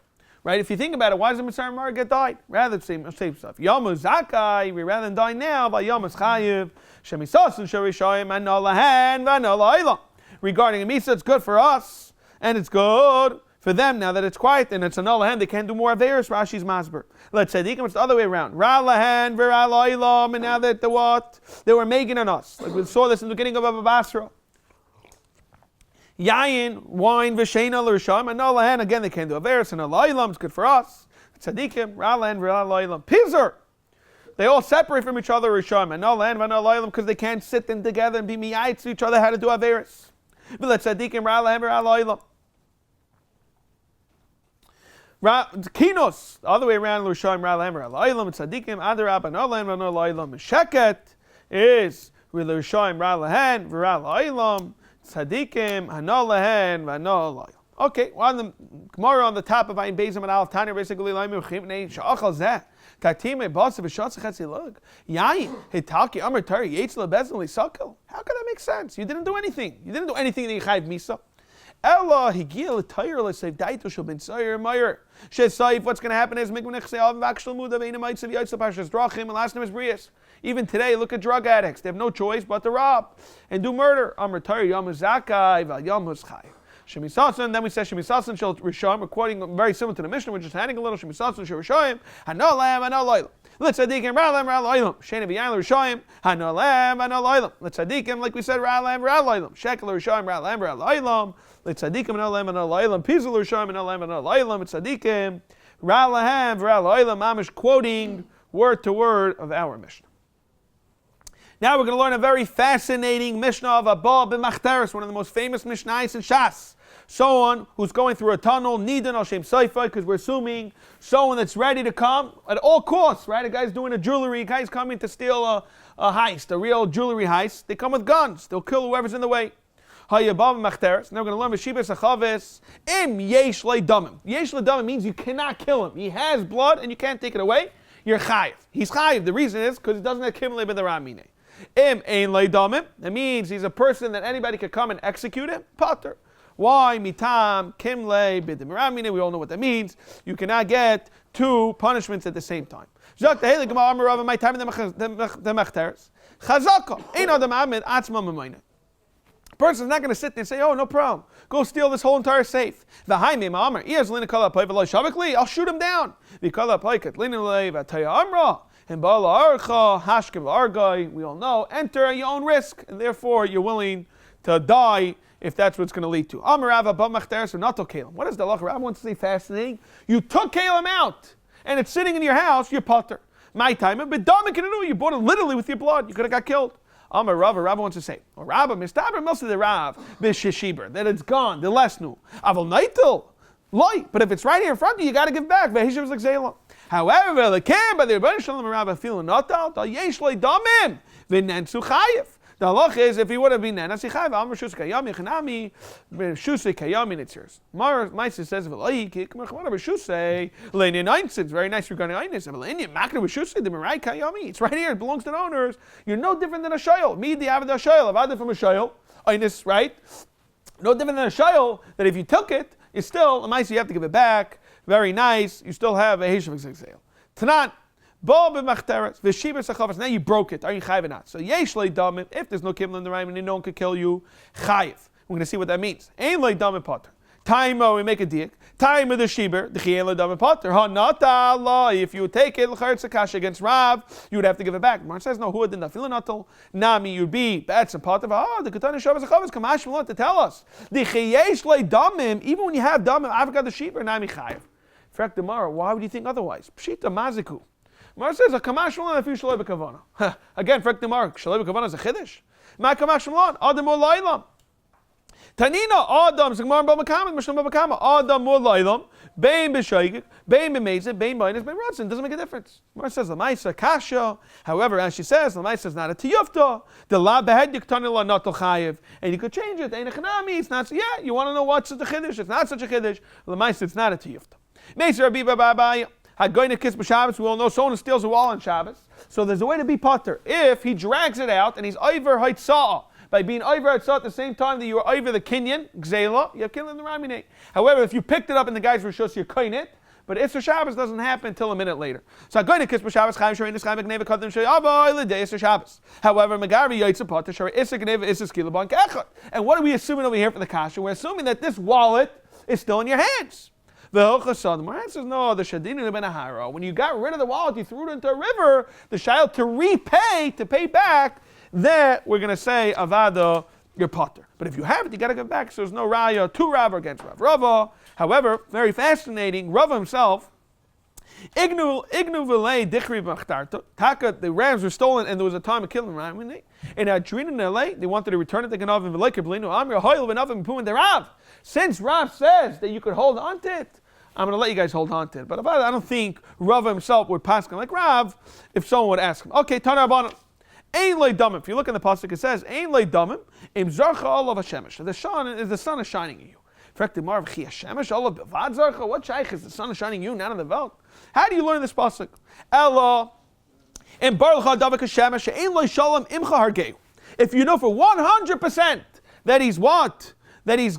Right? If you think about it, why does the Mitzvah and Myra get died? Rather same stuff. Yamu Zakai, we rather than die now, by Yamus Chayiv, Shemisasun Sharishayim, and Nolahan, Vanolaila. Regarding a Misa, it's good for us, and it's good for them now that it's quiet, and it's a Nolahan, they can't do more Averis, Rashi's Masber. Let's say, it's the other way around. Ralahan, Viralailam, and now that the what? They were making on us. Like we saw this in the beginning of Abba Basra. Yayin, wine, v'sheina l'rishayim, and nolahan, again, they can't do averis, and alaylam, it's good for us. Tzadikim, ralahan, v'alaylam, pizer. They all separate from each other, rishayim, and nolahan, v'alaylam, because they can't sit in together and be miyayitz to each other how to do averis. But tzadikim, ralahan, v'alaylam. Kinos, the other way around, l'rishayim, ralahan, v'alaylam, tzadikim, adarab, and nolahan, v'alaylam. Sheket is l'rishayim, ralahan, v'alaylam. Tzadikim, hanolahen, v'anolayim. Okay, well, the Gemara on the top of Ayin Bezim and Al Tanya basically laimim chimnei shachal zeh tatime basa v'shatz chetzi lug yayin hitaki amar tari yetz lebezin lisakil. How can that make sense? You didn't do anything. You didn't do anything that you chayiv misa. Ella higia l'tayr l'seiv daito shel ben sayer mayer shesaif. What's going to happen is mikvah nechsei av v'akshel muda v'ina mitzav yaitzav pashas drachim and last name is brias. Even today, look at drug addicts. They have no choice but to rob and do murder. Amar tari yamus zakai v'yamus chayiv. Shemisasan, then we say Shemisasan shel rishayim. We're quoting very similar to the Mishnah. We're just adding a little Shemisasan shel rishayim. Hanolam hanolaylam. Let's tzadikim ralam ralaylam. Shena v'yayin rishayim. Hanolam hanolaylam. Let's tzadikim like we said ralam ralaylam. Shekel rishayim ralam ralaylam. Let's tzadikim hanolam hanolaylam. Pizul rishayim hanolam hanolaylam. Let's tzadikim ralam ralaylam. Mamish quoting word to word of our Mishnah. Now we're going to learn a very fascinating Mishnah of Abba b'Machteres, one of the most famous Mishnayos in Shas. Someone who's going through a tunnel, Nidan al Shem Saifai, because we're assuming someone that's ready to come at all costs, right? A guy's doing a jewelry, a guy's coming to steal a heist, a real jewelry heist. They come with guns. They'll kill whoever's in the way. Abba b'Machteres. Now we're going to learn V'shibas Achaves im yesh le'damim. Yesh le'damim means you cannot kill him. He has blood and you can't take it away. You're chayiv. He's chayiv. The reason is because he doesn't accumulate b'daramine. Im ein le'damim. That means he's a person that anybody could come and execute him. Potter. Why? Mitam, kimle, b'demiramine. We all know what that means. You cannot get two punishments at the same time. Zok the heilige Gemara of my time in the Machteres. Chazaka. Ein adam amid atzma memayne. A person's not going to sit there and say, oh, no problem. Go steal this whole entire safe. V'haime ma'amar. I'll shoot him down. And we all know, enter at your own risk, and therefore you're willing to die if that's what it's going to lead to. What does the halacha? Rav wants to say fascinating. You took Kalim out, and it's sitting in your house, you're putter. My time, but you bought it literally with your blood. You could have got killed. Amar Rav wants to say, Rabba, mistaber most of the Rav, b'shishiber, that it's gone, the less new. Aval naitel, light, but if it's right here in front of you, you got to give back. V'hishav is like zayla. However, the came by the Rebbeinu Shalom Rabba feeling not out, the yesh le damim, v'nensu chayev. The halach is, if he would have been nenas, he chayev. Amar shusay kayami chanami, shusay kayami nitzers. Maisa says, v'lai kikmar chmana b'shusay leinin einsid. It's very nice regarding einis. V'leinin makna b'shusay the mirai kayami. It's right here. It belongs to the owners. You're no different than a shayil. Me the avad a shayil. Avad from a shayil. Einis, right? No different than a shayil. That if you took it, it's still a maisa. You have to give it back. Very nice. You still have a hishav exhale. Tanan. Now you broke it. Are you chayiv or not? So yesh le damim. If there's no kibble in the rhyme and no one could kill you, chayiv. We're going to see what that means. Ein le damim potter. Time we make a diak. Time of the shiber. The chien le damim potter. Ha not Allah. If you would take it l'charetz akash against Rav, you would have to give it back. Mar says no. Who did not feel natal? Nami you'd be bad some potter. Ah, the katana shavas achavas kamash will to tell us. The yesh le damim. Even when you have damim, I've got the shiber. Nami chayiv. Fact tomorrow. Why would you think otherwise? Pshita maziku. Mar says a kamash malon if you shalei b'kavana. Again, for the Gemara, shalei b'kavana is a chiddush. Ma kamash malon adam mol laylam. Tanina adam zigmar b'makam mishlam b'makam adam mol laylam bein b'shaygik bein b'meizah bein b'aynis bein ratzin. Doesn't make a difference. Mar says l'maisa kasha. However, as she says, l'maisa is not a tiyufta. The la behedik tanila not chayiv, and you could change it. Ein echanami. It's not. Yeah, you want to know what's the chiddush? It's not such a chiddush. L'maisa, it's not a tiyufta. Meisar Rabbi Baba. Hagoyne kiss b'Shabbos. We all know someone who steals a wall on Shabbos. So there's a way to be potter. If he drags it out and he's over haitzah, by being over haitzah at the same time that you are over the kinyan, gzela, you're killing the ramine. However, if you picked it up in the guy's rishos, you're koyin it. But Isser Shabbos doesn't happen until a minute later. So Hagoyne kiss b'Shabbos. Chaim Sharein Chaim Gneva Kaddim Sheyavoy L'Dei Isser Shabbos. However, Megarvi Yaitza Potter Shari Isser Gneva Isser Skila Ban Kechad. And what are we assuming over here for the kasha? We're assuming that this wallet is still in your hands. The Hochasadim. My answer is no. The Shadinu ben Ahara. When you got rid of the wallet, you threw it into a river. The Shayel to pay back. That we're going to say Avada your potter. But if you have it, you got to give back. So there's no raya to Rav against Rav. Rava. However, very fascinating, Rav himself, Ignu v'lei dichri b'achtarto. Taka, the rams were stolen, and there was a time of killing them. And Adrin in LA, they wanted to return it to Ganavim v'lei keblinu amir hoil v'navim pum and Rav. Since Rav says that you could hold on to it, I'm going to let you guys hold on to it. But I don't think Rav himself would pass like Rav if someone would ask him. Okay, Tana Rabbanan. Ein loy damim. If you look in the pasuk, it says Ein loy damim im zarcha olav hashemesh. The sun is shining at you. What shaykh is the sun is shining you, not in the world? How do you learn this pasuk? Ella in baruch hadavik hashemesh ein lo shalom imcha hargeu. If you know for 100% that he's what? That he's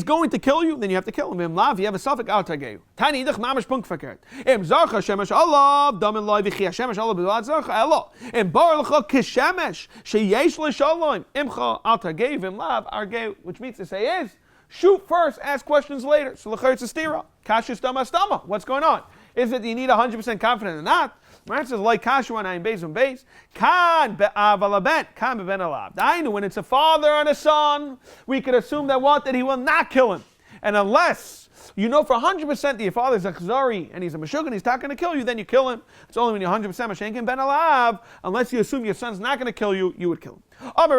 going to kill you, then you have to kill him. Im lav, you have a suffix out hargeu. Tani idach mamash punk verkehrt. Im zarcha shemesh Allah damin loy v'chi hashemesh Allah b'vad zarcha ella. Im baruch kishemesh sheyesh lo shalom imcha out hargeu im lav hargeu, which means to say is shoot first, ask questions later. So l'chayr it's a stira. Kasha stama. What's going on? Is it you need 100% confidence or not? My answer is like kasha on ayin beis on beis. Kan be'av alaben. Kan be'ben alav. I know when it's a father and a son, we could assume that he will not kill him. And unless you know for 100% that your father is a chazari and he's a meshuggah, he's not going to kill you, then you kill him. It's only when you're 100% mashenkin ben alav, unless you assume your son's not going to kill you, you would kill him. If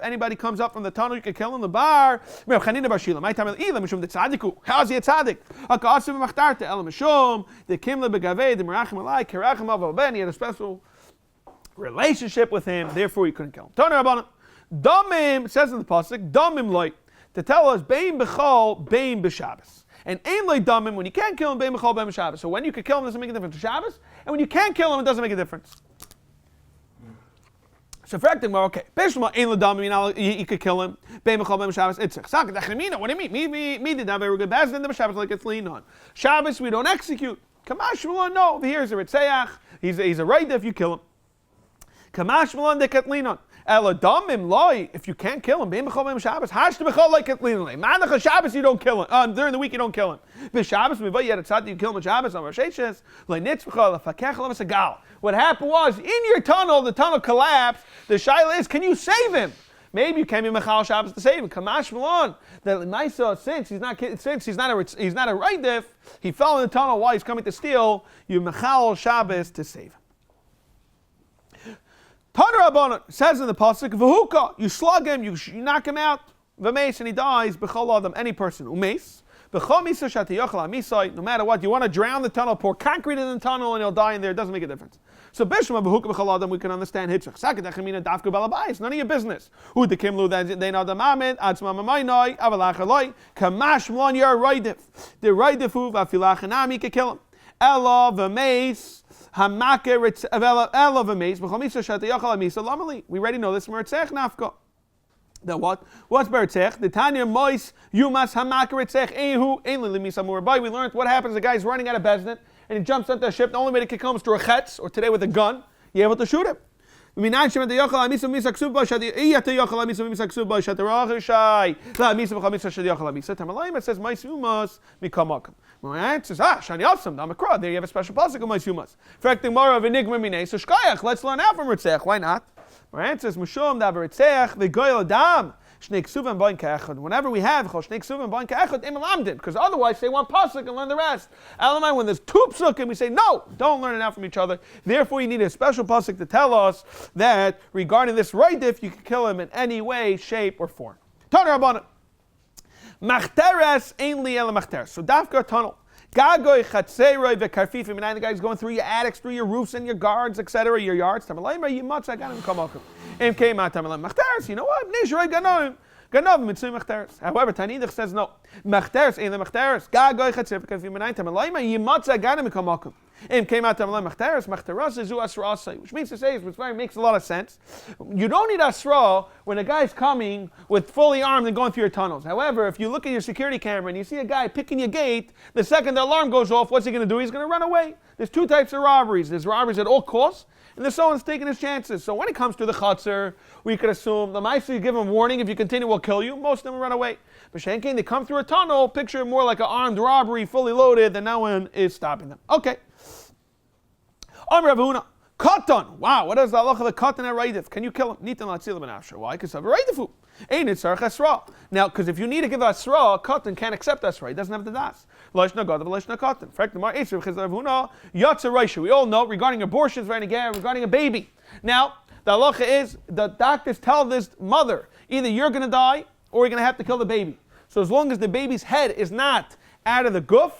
anybody comes up from the tunnel, you can kill him. The bar. How's he a tzaddik? He had a special relationship with him, therefore you couldn't kill him. Damim, it says in the pasuk, damim loy, to tell us bein b'chol, bein b'Shabbos. And ain loy damim, when you can't kill him, bein b'chol, bein b'Shabbos. So when you can kill him, it doesn't make a difference to Shabbos, and when you can't kill him, it doesn't make a difference. So for acting more, okay. Bishma ain lo damim, you could kill him. Bein b'chol, bein b'Shabbos. It's sakat dachemina. What do you mean? Me did that very good. Bezdin the b'Shabbos like it's lean on. Shabbos we don't execute. Kamash malon, no. Over here is a ritzeach. He's a right if you kill him. Kamash malon de katlinon. Eladamim loy, if you can't kill him, bein b'chol bein Shabbos, hash to b'chol like katlinon. Manach Shabbos you don't kill him. During the week you don't kill him. B'Shabbos mivay yet tzad you kill him on Shabbos on Maseches. Le'nitz b'chol lefakech l'masagal. What happened was in your tunnel, the tunnel collapsed. The shaila is, can you save him? Maybe you can't be mechal Shabbos to save him. Kamash malon that Maisa since he's not a raidif, he fell in the tunnel while he's coming to steal. You mechal Shabbos to save him. Tana Rabbanan says in the pasuk, v'huka, you slug him, you knock him out, v'meis, and he dies, b'chol adam, any person, umeis, b'chol misa shatiyochel amisai, no matter what, you want to drown the tunnel, pour concrete in the tunnel, and he'll die in there, it doesn't make a difference. So b'shma v'huka b'chol adam, we can understand hitzach. Saket echemina dafku balabais, none of your business. Hu de kimlu they know the mamet, atzma mamaynoi, avalach aloi, kamash mlon yor raidif. The raidif hu v'afilach anami can kill him. Ela v'meis, we already know this from Ritzech Nafka. The what? What's Beritzech? The Tanya Mois Yumas Hamakar Ritzech Ehu Einli Misamur Bay. We learned what happens. The guy's running out of Bezdin and he jumps onto a ship. The only way to kill him is through a chetz, or today with a gun. You're able to shoot him. It says my answer is Shani Awesome. I'm a crow. There you have a special pasuk of my sumas. Fracting more of enigma mine. So shkayach. Let's learn out from Ritzech. Why not? My answer is Mushum da Ritzech v'goyel adam. Whenever we have because otherwise say one pasuk and learn the rest. Elamai, when there's two psukim, we say no, don't learn it out from each other. Therefore, you need a special pasuk to tell us that regarding this raidif, you can kill him in any way, shape, or form. Tana Rabbanan. Machteres ain't li ela machteres. So dafka tunnel. Gagoy chatzeroy vekarfifim. And the guy's going through your attics, through your roofs and your guards, etc., your yards. Tamalayim yimatz aganim kamalkum. You know what? Ganav mitzvah machteres. However, Tanidach says no. Machteres ain't the machteres. Ga goy chatzif kafim menaitem alayma yimatza ganim kamakum. Im came out to alayma machteres machteras is asra, which means to say it makes a lot of sense. You don't need asra when a guy's coming with fully armed and going through your tunnels. However, if you look at your security camera and you see a guy picking your gate, the second the alarm goes off, what's he going to do? He's going to run away. There's two types of robberies. There's robberies at all costs, and there's someone's taking his chances. So when it comes to the chutzner, we could assume the Maisa, you give him warning, if you continue, we'll kill you. Most of them will run away. But Shenkin, they come through a tunnel, picture more like an armed robbery, fully loaded, then no one is stopping them. Okay. Rav Yehuda, Katan. Wow, what is the halacha of the Katan at Raidif? Can you kill him? Nitan latzil ben afsher. Why? Because of Raidifu. Ain't it sarach asra? Now, because if you need to give asra, Katan can't accept asra. He doesn't have the das. Lashna gadav, lashna Katan. Fact, the Mar Eisrav Chizar Rav Yehuda Yatsa Raisha. We all know regarding abortions, regarding a baby. Now, the halacha is the doctors tell this mother either you're going to die or you're going to have to kill the baby. So as long as the baby's head is not out of the guf,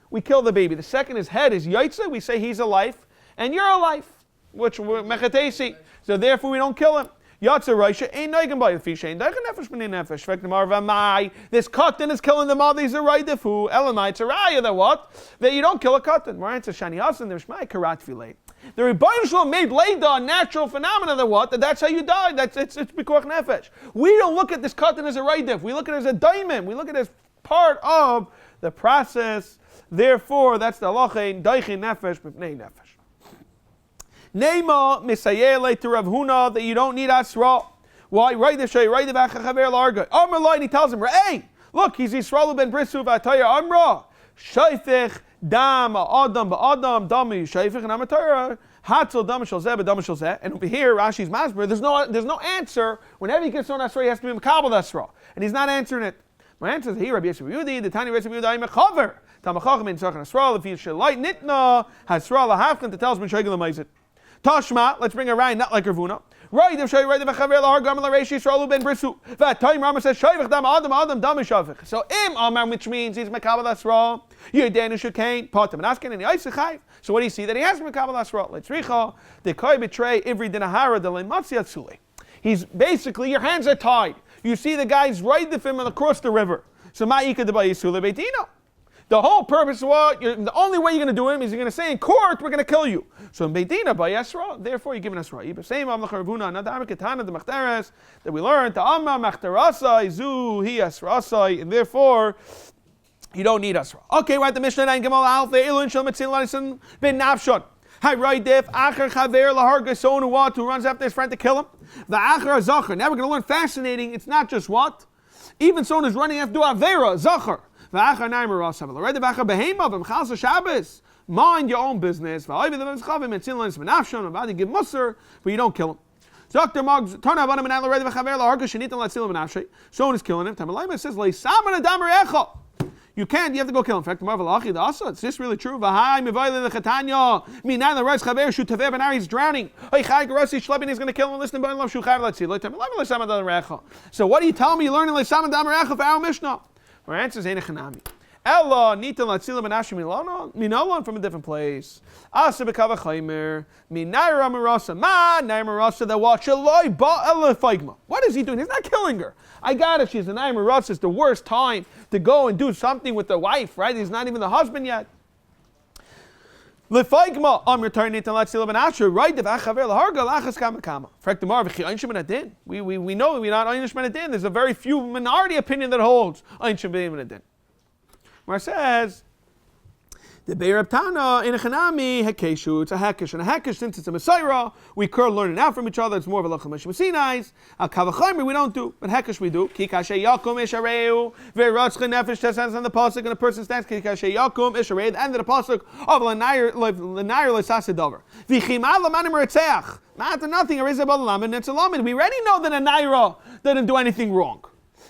we kill the baby. The second his head is yaitza, we say he's alive. And you're alive, which mechatesi. So therefore we don't kill him. Yatsa Raisha ain't noigin by the fish, ain't noigin nefesh b'nei nefesh. Fek nemar v'mai. This katan is killing the mother. He's a raidefu. Elamai tzaraya. That what? That you don't kill a katan. Right? So shani hasan there's my karat filei. The Rebbeinu Shalom made leida a natural phenomenon. That what? That's how you die. It's b'koach nefesh. We don't look at this katan as a raidef. We look at it as a diamond. We look at it as part of the process. Therefore, that's the halacha daichin nefesh b'nei nefesh. Neima misayele to Rav Huna that you don't need asra. Why? Right the shay, right the back chaver larga. Amar he tells him, hey, look, he's Yisrael ben Brisu v'ataya Amra. Shayfich dam adam ba'adam dami shayfich and amatara. Hatzel dam shel zeh b'dam shel zeh. And over here, Rashi's masber. There's no answer. Whenever he gets on asra, he has to be makabel asra, and he's not answering it. My answer is here, Rabbi Yeshua the tiny Rabbi Yehuda I'm a chaver. Tamachachim in tzarchan asra. If you should light nitna hasra lahafkan to tell us ben shegel amazit. Tashma, let's bring a rhyme, not like Ravuna. Right, if Shay, right, the Vachaver, Lahar, Gamal, Reishi, Yisrael, Ben Brisu. That time Rama says, Shayvich, Dam, Adam, Dam, Shavich. So, Amar, which means he's Makabal Asra, Yedenu Shekain, Potam, and Askin, and the Isachai. So, what do you see? That he has Makabal Asra. Let's Richa, the Koi betray, Ivri Dinahara, the Lematzi Atsule. He's basically, your hands are tied. You see the guy's right of him across the river. So, Ma'ika de Bayisule Beitino. The whole purpose of what, the only way you're going to do him is you're going to say in court, we're going to kill you. So in Beidina, by Yasra, therefore you're giving us Ra'i. But same Amlach Ravuna, another Amikatana, the Machteres, that we learned, the Amma Machterasai, Zu, Hi Asrasai, and therefore, you don't need Asra. Okay, we're at the Mishnah 9, Gamal Alf, the Elun Shal Mitzil Lanisan, Ben Nafshon. Hi, right, Def, Acher Chaver, Lahar Gason, who runs after his friend to kill him. The Acher Zachar. Now we're going to learn fascinating, it's not just what? Even someone who's running after Avera, Zachar. Mind your own business. Give musr, but you don't kill him. Dr. Moggs, turn out him and someone is killing him. Tamalima says, you can't, you have to go kill him. In fact, is this really true? He's drowning. He's going to kill him. Listen, so what do you tell me? You're learning for our Mishnah. Our answer is Einachanami. Ella nitan latzila benashim minalan from a different place. Asa bekava chaymer minaira marasa ma naira marasa that what shaloi ba ella figma. What is he doing? He's not killing her. I got it. She's a naira marasa. It's the worst time to go and do something with the wife, right? He's not even the husband yet. Lefaigma, returning to Latzila ben Asher, right? The Vachaver Laharga Lachas Kamakama. Fact the Marvichi Einshim ben Adin. We know we're not Einish ben Adin. There's a very few minority opinion that holds Einshim ben Adin. Where it says the Be'er Tana in a Chanami Hekeshu, it's a Hekesh, and a Hekesh since it's a Messiah, we could learn it out from each other. It's more of a Lacham Sinai's. Al Kavachaymer we don't do, but Hekesh we do. Kikashe Yakum Ishareu, Ve'ratzcha Nefesh says on the pasuk, and the person stands Kikashe Yakum Ishareu, the end of the pasuk of L'nair L'sasedover. V'chimal L'manim Retzeach. Not nothing. Arizabal Lamed Netzalamed. We already know that a Naira didn't do anything wrong.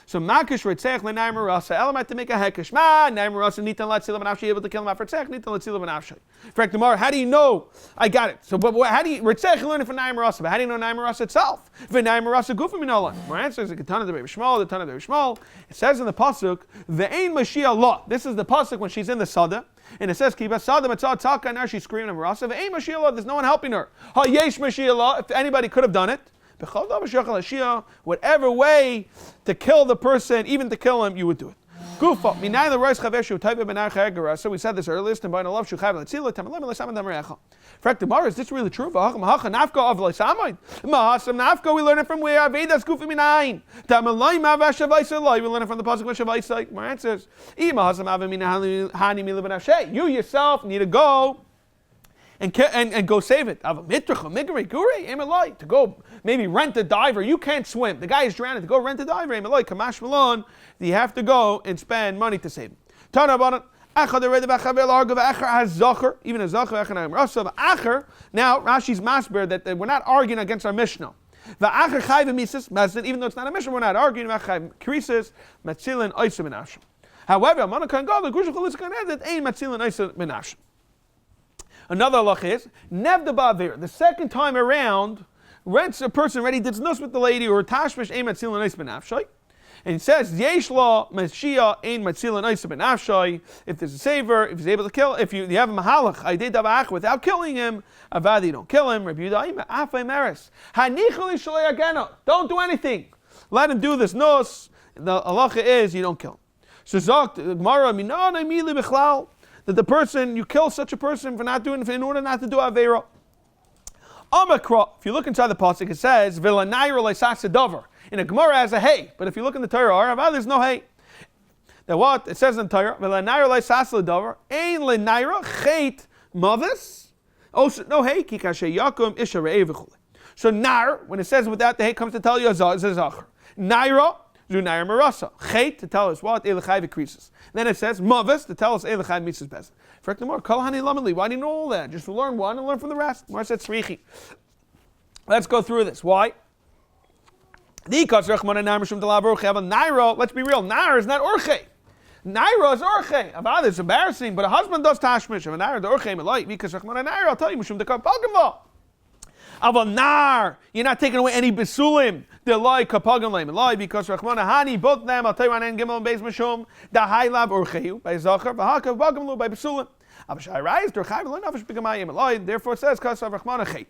So Makish Ritzech L'nair Marasa. Elam to make a Hekesh. Nair Marasa Nitan Latzila Benafshi able to kill him after Tzech. Nitan Latzila Benafshi. Fact tomorrow, how do you know? I got it. So, but how do you Ritzech learn it from Nair Marasa? But how do you know Nair Marasa itself? If Nair Marasa Gufim Minolan. My answer is the Ketana de Shmuel, the Tana de Shmuel. It says in the pasuk, Ve'ein Mashiach Lot. This is the pasuk when she's in the Sada. And it says, Kiba Sada Matzah Tzaka, and now she's screaming at Marasa. Ve'ein Mashiach Lot. There's no one helping her. Ha Yesh Mashiach Lot. If anybody could have done it. Whatever way to kill the person, even to kill him, you would do it. Gufa. So we said this earlier. Is this really true? We learn it from where? We learn it from the pasuk of Shavai. My answer is, you yourself need to go and go save it. To go maybe rent a diver. You can't swim. The guy is drowning. To go rent a diver. You have to go and spend money to save him. Even a zacher. Now Rashi's masber that we're not arguing against our Mishnah. Even though it's not a Mishnah, we're not arguing about krisis, matzilin, oisem, and asham. However, another halach is nev the the second time around, rents a person ready to nus with the lady or tashmish ein matzilin oisem benafshay. And it says, Yesh la Mashiach ein matzilin oisem benafshay. If there's a saver, if he's able to kill, if you have a mahalach, I did davach without killing him, avadi don't kill him. Rav Yehuda afay meres hanichuli shalei agena. Don't do anything. Let him do this nus. The halacha is you don't kill him. So zok Gemara minan amili bichlal that the person you kill such a person for not doing in order not to do avera. Amakra. If you look inside the pasuk, it says v'lanayra leisas davar. In a Gemara as a hay, but if you look in the Torah, there's no hay. Now what? It says in the Torah, v'lanayra leisas davar, ein lenayra chet mavis. Also, no hay, ki kashe yakum isha re'eh v'chule. So nar, when it says without the hay, comes to tell you a zachar. Naira, zu naira marasa. Chet, to tell us what? Elechai v'krisis. Then it says mavis, to tell us elechai mitzvahs bezin. For the more, kol hani lamali. Why do you know all that? Just to learn one and learn from the rest. Mar said tzrichi. Let's go through this. Why? Let's be real, Naira is not Orche. Naira is Orche. Avad is embarrassing, but a husband does tashmish. Naira the Orche melait because Naira, I'll tell you, Mushum the Kapagam. Aval Nar, you're not taking away any besulim. The lie Kapagam lie because Rachmana Hani, both of them, I'll tell you and Gimel and Bais Mishum, the high lab Orcheu by Zachar, Bahaka Bagam by besulim. Abashai rise, Dorchai Nafish Bigamayim lie. Therefore it says Kasav Rachmana Chait.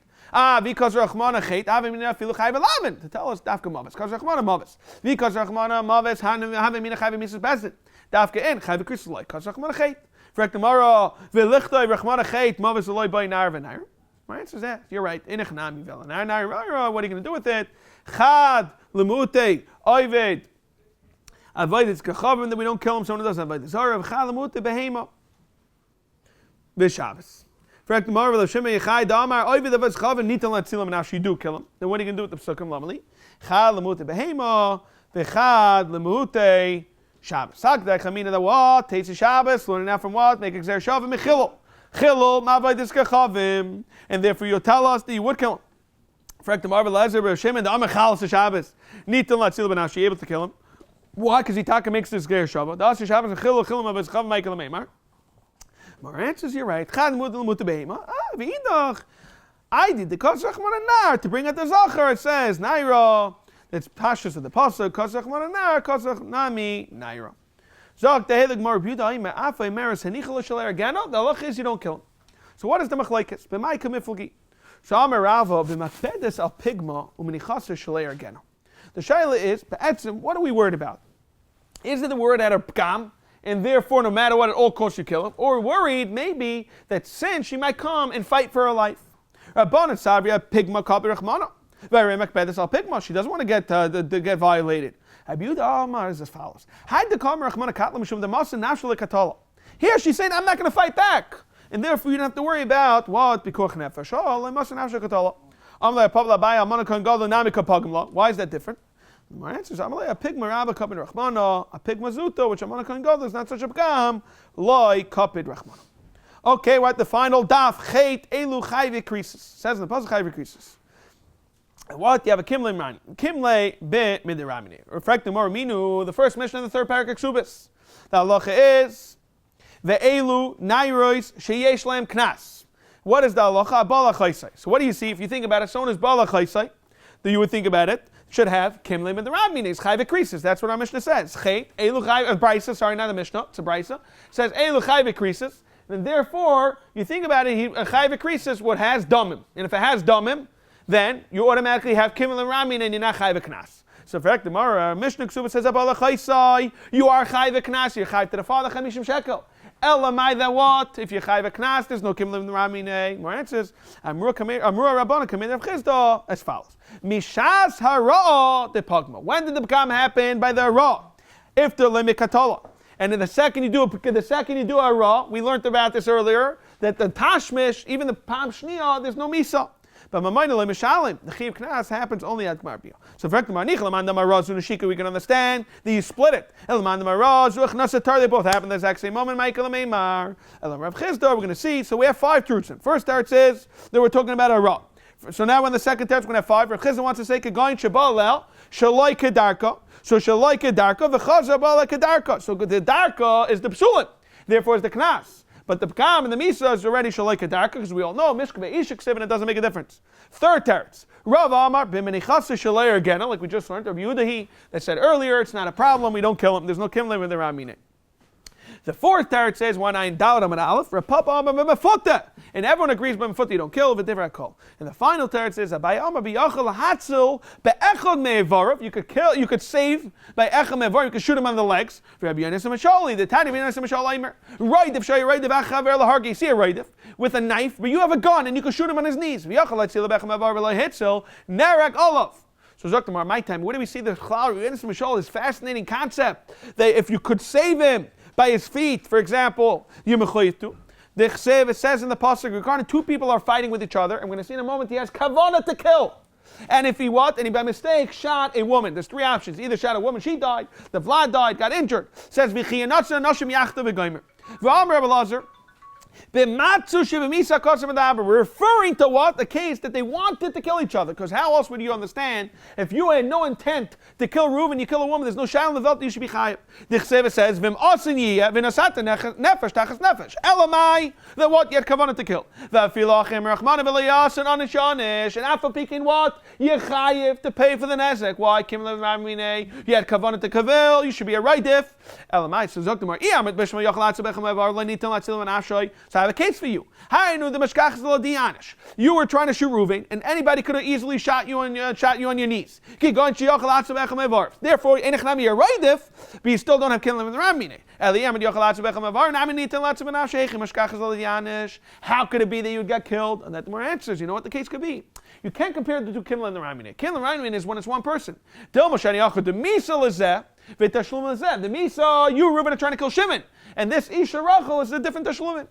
Because Rachmana Chait, Avimina Filuchai Belavin, to tell us Dafka Mavis. Because Rachmana Mavis. Because Rachmana Mavis, Havimina Chai Mises Bezin. Dafka in, Chai Kristal like, because Rachmana Chait. For Ektamara, Vilichtai Rachmana Chait, Mavis Aloy by Nair Venair. My answer is that. You're right. Inachnami Vela. Nair, what are you going to do with it? Chad, Lemute, Oived. Avoid it's Kachavim that we don't kill him, someone doesn't avoid the Zara of Chad Lemute Behema. Vishavas. You do kill him. Then what are you going to do with the psukim lamali? Chad lemute behema, v'chad lemute Shabbos. Sakda chamina the what? Teitzi Shabbos. Learning out from what? Make exer shavim mechilul. Chilul ma'avay diskachavim, and therefore you tell us that you would kill him. Frek the marvel lezer b'Hashem and the amachal Shabbos. Nitan latzil b'nash. Able to kill him. Why? Because he taka makes this ger Shabbos. Das Shabbos and chilul ma'avay diskachavim Michael Meimar. My answer is you're right. I did the Kosach Mananar to bring out the Zachar. It says Naira. It's Pashas of the Pasuk. Kosach Mananar. Kosach Nami Naira. Zach the Helig Mar Buda Ima Afay Maris Henichel Shaler Gano. The halach is you don't kill him. So what is the machlekes? B'may kamifulgi. So Amar Rava b'mafedes al pigma u'menichasa Shaler Gano. The shaila is be'etzim. What are we worried about? Is it the word at a pgam? And therefore, no matter what, at all costs you kill him. Or worried, maybe, that since she might come and fight for her life. Rabbanan Savria Pigma Kabi Rachmana. Veremek Bedes al Pigma. She doesn't want to get violated. Abiuda Amar is as follows. Hide the Kamer Rachmana Katlam Shum the Masa Nashul Katala. Here she's saying, I'm not going to fight back. And therefore, you don't have to worry about what Bikuch Nefesh. Oh, I must Nashul Katala. Amla Pavla Baya Monakan Gala Namika Pagamla. Why is that different? My answer is Amalei a pig maraba kapid rachmana, a pig mazuto, which Amana can go. There's not such a pgam, loy kapid rachmana. Okay, we're at the final daf. Chet elu chayve krisis. Says in the pasuk chayve krisis. What? You have a kimle man. Kimle be midiramine. Reflecting more minu. The first mission of the third parak ksubis. The halacha is ve'elu nairois sheyesh laim knas. What is the halacha? Bala chaysai. So what do you see if you think about it? Someone is bala chaysai. Do you would think about it? Should have kimlim and the rab meaning chayve krisis. That's what our Mishnah says. Chet elu chayve brisa. Sorry, not a Mishnah. It's a brisa. It says elu chayve krisis, and therefore you think about it. Chayve krisis what has damim, and if it has damim, then you automatically have Kimel and Ramin and you're not Chai V'Knas. So for the Gemara, Mishnah Ksuba says, you are Chai V'Knas, you're Chai to the father, Chamishim Shekel. Elamai that what? If you're Chai V'Knas, there's no Kimel and Ramin. More answers. Amrua Rabbana Kamid Rav Chisda as follows. Mishas Hara de Pagma. When did the Pagam happen? By the Hara. If the limit Katola. And then the second you do a Hara, we learned about this earlier, that the Tashmish, even the Pam Shniya, there's no Misa. But Mamayna Mishalim, the Chiv Knas happens only at Gmarbio. So for we can understand that you split it. They both happen at the exact same moment. Rav Chisda, we're going to see. So we have 5 truths. First teretz is that we're talking about a Ra. So now in the second teretz, we're going to have 5. Rav Chisda wants to say Kegain Shabalel, Shalai Kedarka. So Shalai Kedarka, V'chaza Bala Kedarka. So the Darka is the Psulim. Therefore is the Knas. But the Pkam and the Misa is already Shalai Kedarka, because we all know Mishkava Ishik Sivin, it doesn't make a difference. Third teretz. Rav Amar b'menichasa Shalai again, like we just learned. Rav Yehuda that said earlier, it's not a problem. We don't kill him. There's no kimlim with the Ramine. The fourth teretz says one ayin dalad amad aleph. Rav Papa Amar b'mefuta, and everyone agrees b'mefuta you don't kill v'divrei kol. And the final teretz says Abai Amar b'yachal hatzil be'echad me'evarav. You could save by echad me'evarav. You could shoot him on the legs. Rabbi Yonis Mashali, the Tani Yonis Mashali Aimer. Raidif shay raidif achaver lahargi. You see a raidif with a knife, but you have a gun and you can shoot him on his knees. V'yachal hatzil be'echad me'evarav lahitzel nerek olav. So Zaktamar, my time. Where do we see the Chalal Yonis Mashali? This fascinating concept that if you could save him by his feet, for example, Yimechoyitu. The Chsev, it says in the pasuk regarding 2 people are fighting with each other. I'm going to see in a moment he has kavanah to kill. And if he and he by mistake shot a woman. There's 3 options. Either shot a woman, she died. The Vlad died, got injured. Says v'chiyanatza nashim yachta v'goymer. V'amar Rabbi Lazar. We're referring to what? The case that they wanted to kill each other. Because how else would you understand? If you had no intent to kill Reuven, you kill a woman, there's no shayla in the velt, you should be chayav. The Chseva says, Vim osin yiyah, v'nasata nefesh tachas nefesh. Elamai, that what? You had kavanah to kill. V'afilachim rachmana v'layasin anish anish. And after peeking what? You're chayav to pay for the nezek. Why? Kim le'v'ramine. You had kavanah to kavil, you should be a raidif. Elamai, so Zoktamar, iyamit b'shma yochel atzabechem evar, l'nitin latzilim anashoy. So I have a case for you. You were trying to shoot Reuven, and anybody could have easily shot you on your knees. Therefore, you're raidif, but you still don't have killing in the Ramine. How could it be that you would get killed? And that more answers. You know what the case could be? You can't compare the 2 killing in the Ramine. Killing in the Ramine is when it's one person. The Misa, you Reuven are trying to kill Shimon, and this Isha Rachel is a different Tashlumin.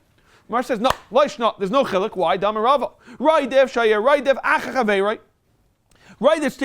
Mar says, no, loishna, there's no chilik. Why? Damarava. Raidev, Shaya, Raidev, Achachaverai. Raidev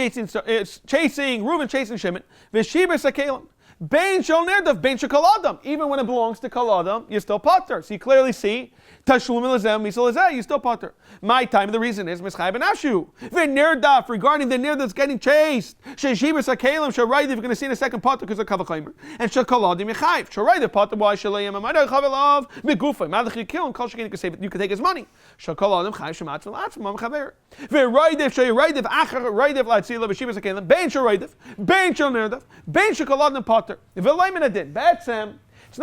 chasing, Reuven chasing Shimon. Veshibah Sakelim. Bain Shal Nerdav, Bain Shakaladam. Even when it belongs to Kaladam, you're still potter. So you clearly see, Tashlum Elazem, Misal Ezeh, you're still potter. My time, the reason is, Mischai Ben Ashu. Nerdaf, regarding the Nerd that's getting chased. Sheshibah Sakelim, Sharaidev, you're going to see in a second potter because of Kavachaimer. And Shakaladim Yechaif. Sharaidev potter, why Shalayim, Amadar Chavelov, Megufay. Madach, you kill him, Kalshakin, you can save it, you can take his money. Shakaladim Chaif, Shematz, Velatz, Mam Chaver. Raidev, Sharaidev, Achar, Raidev, Latzila, Veshibah Sakelim, Bain Sharaidev, Bain Shal Nerdav, Bain Shakaladim potter. It's not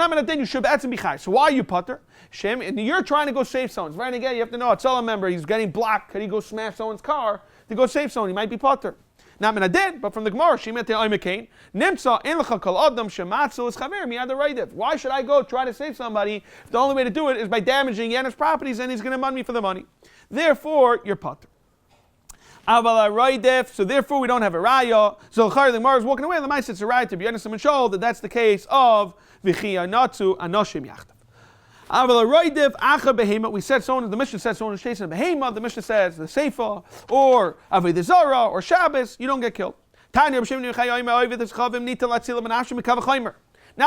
minadin, you should be chai. So why are you putter? Shem, and you're trying to go save someone. It's very again, you have to know, it's all a member, he's getting blocked, could he go smash someone's car to go save someone? He might be putter. Not minadin, but from the Gemara, Shemet Oimekain, Nimsa, Inlacha Kal Adam, Shematzel is Chaver, Miyad Raidev. Why should I go try to save somebody if the only way to do it is by damaging Yannis properties and he's going to money me for the money? Therefore, you're putter. So therefore we don't have a raya. So the Gemara is walking away. The Maseches it's a raya to be honest and show that that's the case of v'chiyanatzu anoshim yachtav. We said someone. The Mishnah says someone is chasing a behema. The Mishnah says the seifa or avodah zara or Shabbos. You don't get killed. Not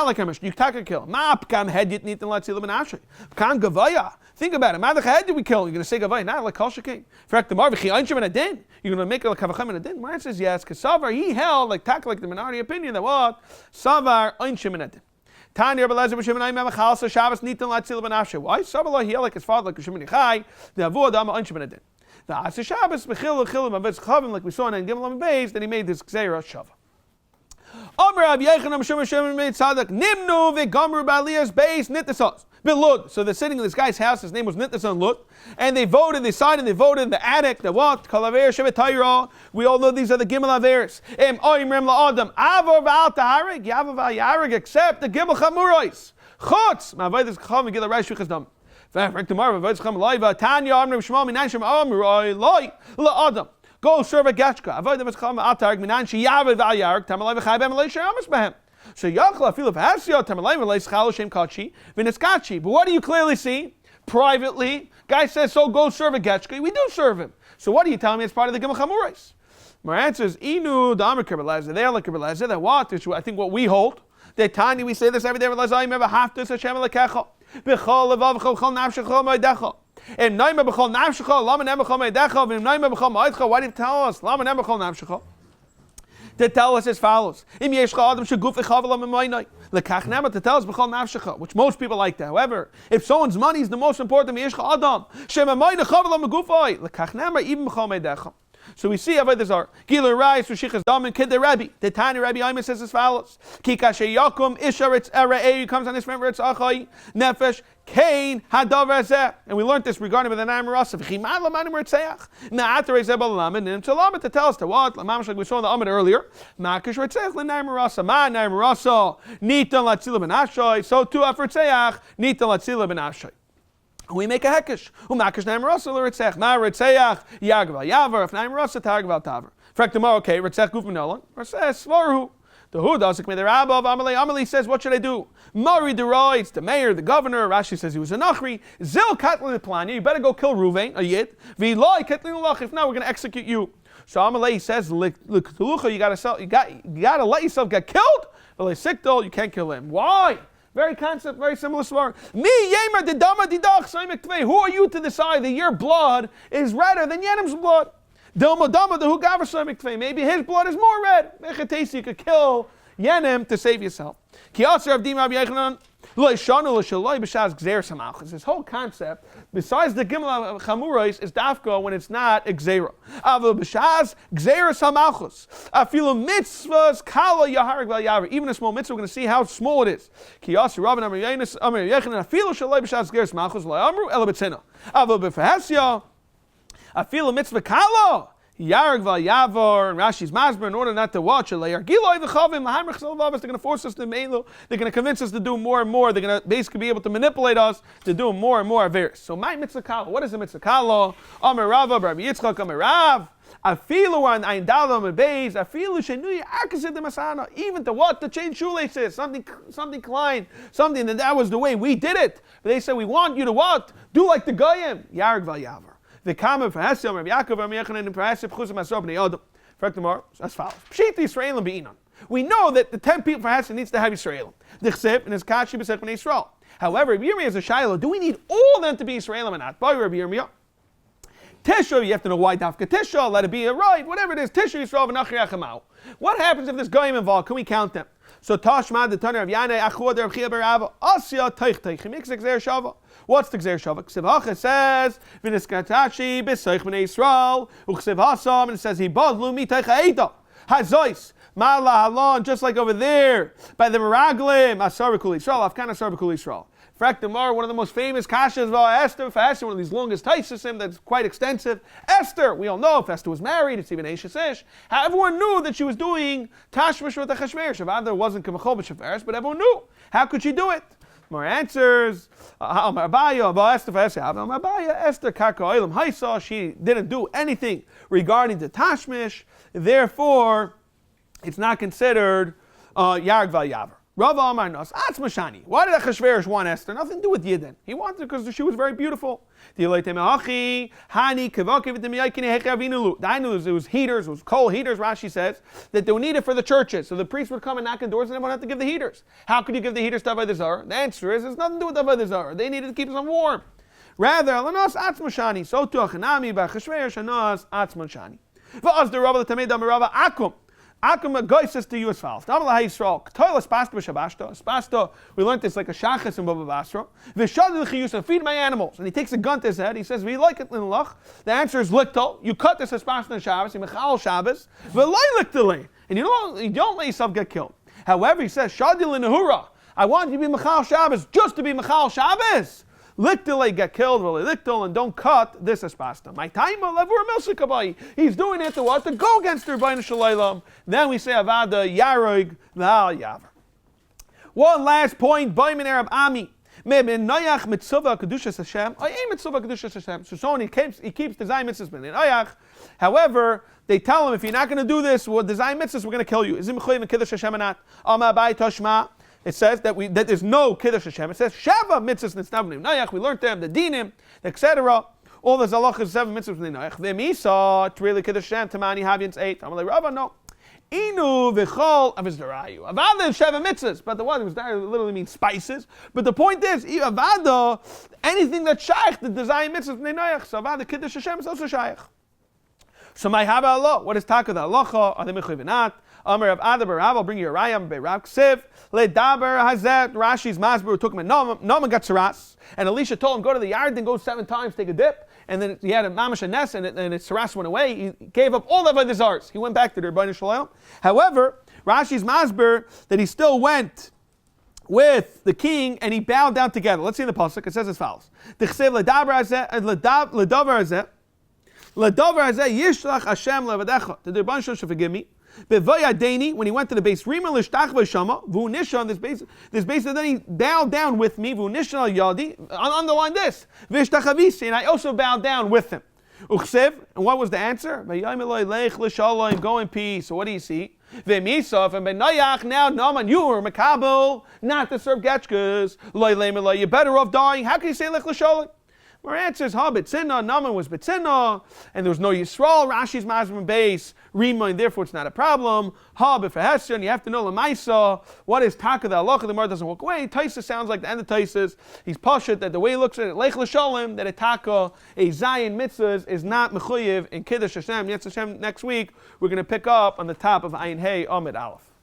like a Mishnah, you can kill. Ma pkam head yit nitin latzil ben ashay. Pkam gavaya. Think about it. Ma the head did we kill? You're going to say gavaya. Not like kol shekin. For fact, the marvichi einshim and adin. You're going to make it like kavachim and adin. Mar says yes, because Savar he held like the minority opinion that what Savar einshim and adin. Tanya Rabbi Lezer b'Shimon Ayim Mechal so Shabbos nitin latzil ben ashay. Why? Savar he held like his father like Shimon Yechai. The avodah ama einshim and adin. The Asa Shabbos bechil lechilim avetz chavim like we saw in Gimel and Beis. Then he made this gzeira shava. Rav Yehuda Spitz made tzaddik nimnu v'gamru b'aliyas beis nittesos Bilud. So they're sitting in this guy's house. His name was Nitnason Lut. And they signed and they voted in the attic. The what? Kalaver Shevet. We all know these are the Gimel Averis. Oimrim la'adam. Avor v'al taharig. Yavor v'al yarig. Except the Gimel Chamurais. Chutz. Ma'avodas Chacham v'gil Reish Shvichas Dam. V'afrik tomorrow. Ma'avodas Chacham loiva. Tanya Amrim Shmal Minan Shem Amroi Loi la'adam. Go serve a Gachka. Avodas Chacham al taharig Minan She Yavor v'al yarig. Tamalai v'chai b'em Elei Sheramas b'hem. So Yachla feel of Hasio Tamalai v'Elei Schalo Shem Kachi v'Niskachi. But what do you clearly see? Privately, guy says, so go serve a Gachka. We do serve him. So what are you telling me? It's part of the Gimel Chamurais. My answer is Inu Damer Kibbelazer. They are like Kibbelazer. That what? I think what we hold. That Tani, we say this every day. Lazai never have to Hashem Lekecha. Bechol Levavchol Chol Nafshechol Ma'Decha. And Naima Bechol Nafshechol Lama Nemechol Ma'Decha. And Naima Bechol Ma'Decha. Why do you tell us Lama Nemechol Nafshechol? To tell us as follows. Im Yeshcha Adam Sheguf Echavelam Emaynai. Lekach Nema to tell us Bechol Nafshecha, which most people like that. However, if someone's money is the most important, Yeshcha Adam Shem Emaynai Echavelam Megufay. Lekach Nema even Bechol Meidecha. So we see Avodah Zarah. Gilu Rais Ushichas Dam and Kidder Rabbi. The tiny Rabbi Aimer says as follows: Kikashe Yakum Isharetz Erei comes on this member it's Achai Nefesh Kain Hadavar Zeh. And we learned this regarding the Naim Rasav. Chimad Lamanim Retzeach. Na'ater Zebel Lamed and Telamet to tell us to what Lamamish like we saw in the Amid earlier. Makish Retzeach LeNaim Rasa Ma Naim Rasa Nitan Latzila Ben Ashai. So too after Retzeach Nitan Latzila Ben Ashai. We make a hekesh. Umakish naim rasa l'ritzech. Ma ritzeach yagval yavar. If naim rasa targval taver. Fact tomorrow, okay. Ritzech guf menolan. Says svarhu. The who does it? The rabbi of Amalei says, what should I do? Mari derides the mayor, the governor. Rashi says he was a nachri. Zil katlin plani. You better go kill Ruvain a yid. V'loi katlin lach. If not, we're going to execute you. So Amalei says, you gotta let yourself get killed. But you can't kill him. Why? Very concept, very similar svar. Me yemer the dama didach saimek tvei. Who are you to decide that your blood is redder than Yenim's blood? Dilma dama the who gaver saimek tvei. Maybe his blood is more red. You could kill Yenim to save yourself. Kiyaser avdim Rabbi Yechanan lo ishanu lo shaloi b'shas gzeir samachas. This whole concept, besides the Gimel Chamurais, is dafka when it's not gzeira. Aval b'shas gzeir samachas. Afilu mitzvahs kala yaharig vel yaver. Even a small mitzvah, we're going to see how small it is. Kiyaser Rabbi Amar Yechanan afilu shaloi b'shas gzeir samachas lo amru ela b'tzina. Aval b'fahasya afilu mitzvah kala. Yarg val Yavor and Rashi's Masber, in order not to watch it, they're going to force us to Meilu. They're going to convince us to do more and more. They're going to basically be able to manipulate us to do more and more Averis. So my mitzvah kala. What is the mitzvah kala? Amar Rava, Rabbi Yitzchak, Amar Rav. Afilu on Ein Dalam and Beis. Afilu shenuya akasid the masana. Even to what? To change shoelaces. Something klein. Something that was the way we did it. But they said we want you to what? Do like the Goyim. Yarg val Yavor. The comment for Hasim, Rabbi Yaakov, Rabbi Yechanan, and for Hasim, Chuzim Asor Bnei Adam. Fact tomorrow, as follows. Pshit Yisraelim be'inan. We know that the 10 people for Hasim needs to have Yisraelim. The Chsib and his Kashi b'Sech Bnei Yisrael. However, Rabbi Yirmiyah is a Shiloh. Do we need all of them to be Yisraelim or not? By Rabbi Yirmiyah. Tisha, you have to know why Dafka Tisha, let it be a right, whatever it is. Tisha Yisrael v'Nachri Achemau. What happens if there's Goyim involved? Can we count them? So Tashma, the Tanner of Yanei, Achua, Rav Chia Barava, Asya, Teich Teich, he makes Gzer Shava. What's the Gzer Shava? Ksiv Hacha says, V'niskatashi, B'Seich B'nei Yisrael, Uksiv Hasam, and it says, He Badlu Mi Teich Ha'eda, Hazois, Ma'ala Halon, just like over there, by the Meraglim, Asar B'Kul Yisrael, Afkan Asar B'Kul Yisrael. Frak Demar, one of the most famous kashas of Esther, for Esther, one of these longest taisasim that's quite extensive. Esther, we all know if Esther was married, it's even Eishes Ish. Everyone knew that she was doing tashmish with the Chashmer. Shavada wasn't Kamachol B'Shafaris, but everyone knew. How could she do it? More answers. Esther Karka Oilam Haisa, she didn't do anything regarding the tashmish. Therefore, it's not considered Yarg Val Yavar. Rav Amar Nos, Atz Mashani. Why did Achashverosh want Esther? Nothing to do with Yidden. He wanted her because she was very beautiful. It was heaters, it was coal heaters, Rashi says, that they would need it for the churches. So the priests would come and knock on doors and everyone had to give the heaters. How could you give the heaters to Avodah Zarah? The answer is, there's nothing to do with Avodah Zarah. They needed to keep them warm. Rather, Alanos Atz Mashani. So to Achanami, Bachashverosh, Anos Atz Mashani. V'az the Rabba, the Tamed Amarava, Akum. Akum Goy says to you as follows. We learned this like a shachas in Baba Basra. Feed my animals. And he takes a gun to his head. He says, the answer is liktal. You cut this as pasta on Shabbos, you mechal Shabbos, and you don't let yourself get killed. However, he says, Shadil in Nahura. I want you to be Mechal Shabbos just to be Mechal Shabbos. Likdele get killed, and don't cut this aspasta. My time he's doing it to what? To go against the Rebbeinu Shalom. Then we say Avada Yaroig V'al Yaver. One last point, Baimin Arab Ami. Noyach mitzvah kedushas Hashem. I ain't mitzvah kedushas Hashem. So someone he keeps the Zayin mitzvahs in Noyach. However, they tell him if you're not going to do this, well, the Zayin mitzvahs we're going to kill you. Is it mechuyev in kiddush Hashem or not? Amar Bai Toshma. It says that there's no Kiddush Hashem. It says Sheva mitzvahs nitzavnim Noach. We learned them, the dinim, etc. All the halachas 7 mitzvahs in Noach. V'misa it's really Kiddush Hashem. Tamani Havians 8. I'm like Rava no. Inu v'chol avizdarayu. Avada is Sheva mitzvahs, but the one was there literally means spices. But the point is, Avada, anything that's shaykh, the design mitzvahs in Noach. So Avada Kiddush Hashem is also shaykh. So my hava Allah. What is taka the halacha? Are they mechuyev not? Amar of Adab Rav, I'll bring you a rayam be Rav Ksiv. Ledaber Hazet Rashi's Masber took him and Naaman got saras, and Elisha told him go to the yard, then go 7 times, take a dip, and then he had a mamash and ness, and its saras went away. He gave up all the avodah. He went back to the Rebbeinu Shalom. However, Rashi's Masber that he still went with the king and he bowed down together. Let's see in the pasuk. It says as follows: D'chsev ledaber Hazet Yishlach Hashem levadecha. The Rebbeinu Shalom should forgive me. When he went to the base, this base, and then he bowed down with me. Underline this. And I also bowed down with him. And what was the answer? Go in peace. So what do you see? And now Naaman, you were makabel, not to serve getchkas. You're better off dying. How can you say lech l'shalom? Our answer is Betzina, Naaman was Betzina, and there was no Yisrael, Rashi's Mazrim base, Rima, and therefore it's not a problem. B'fehesyon, you have to know Lamaisa, what is Taka the halacha, the Gemara doesn't walk away. Taisa sounds like the end of Taisa's. He's pashut that the way he looks at it, Lech L'Sholem, that a Taka, a Zayin mitzvahs, is not Mechuyev in Kiddush Hashem. Yetz Hashem, next week, we're going to pick up on the top of Ayin Hey Amid Aleph.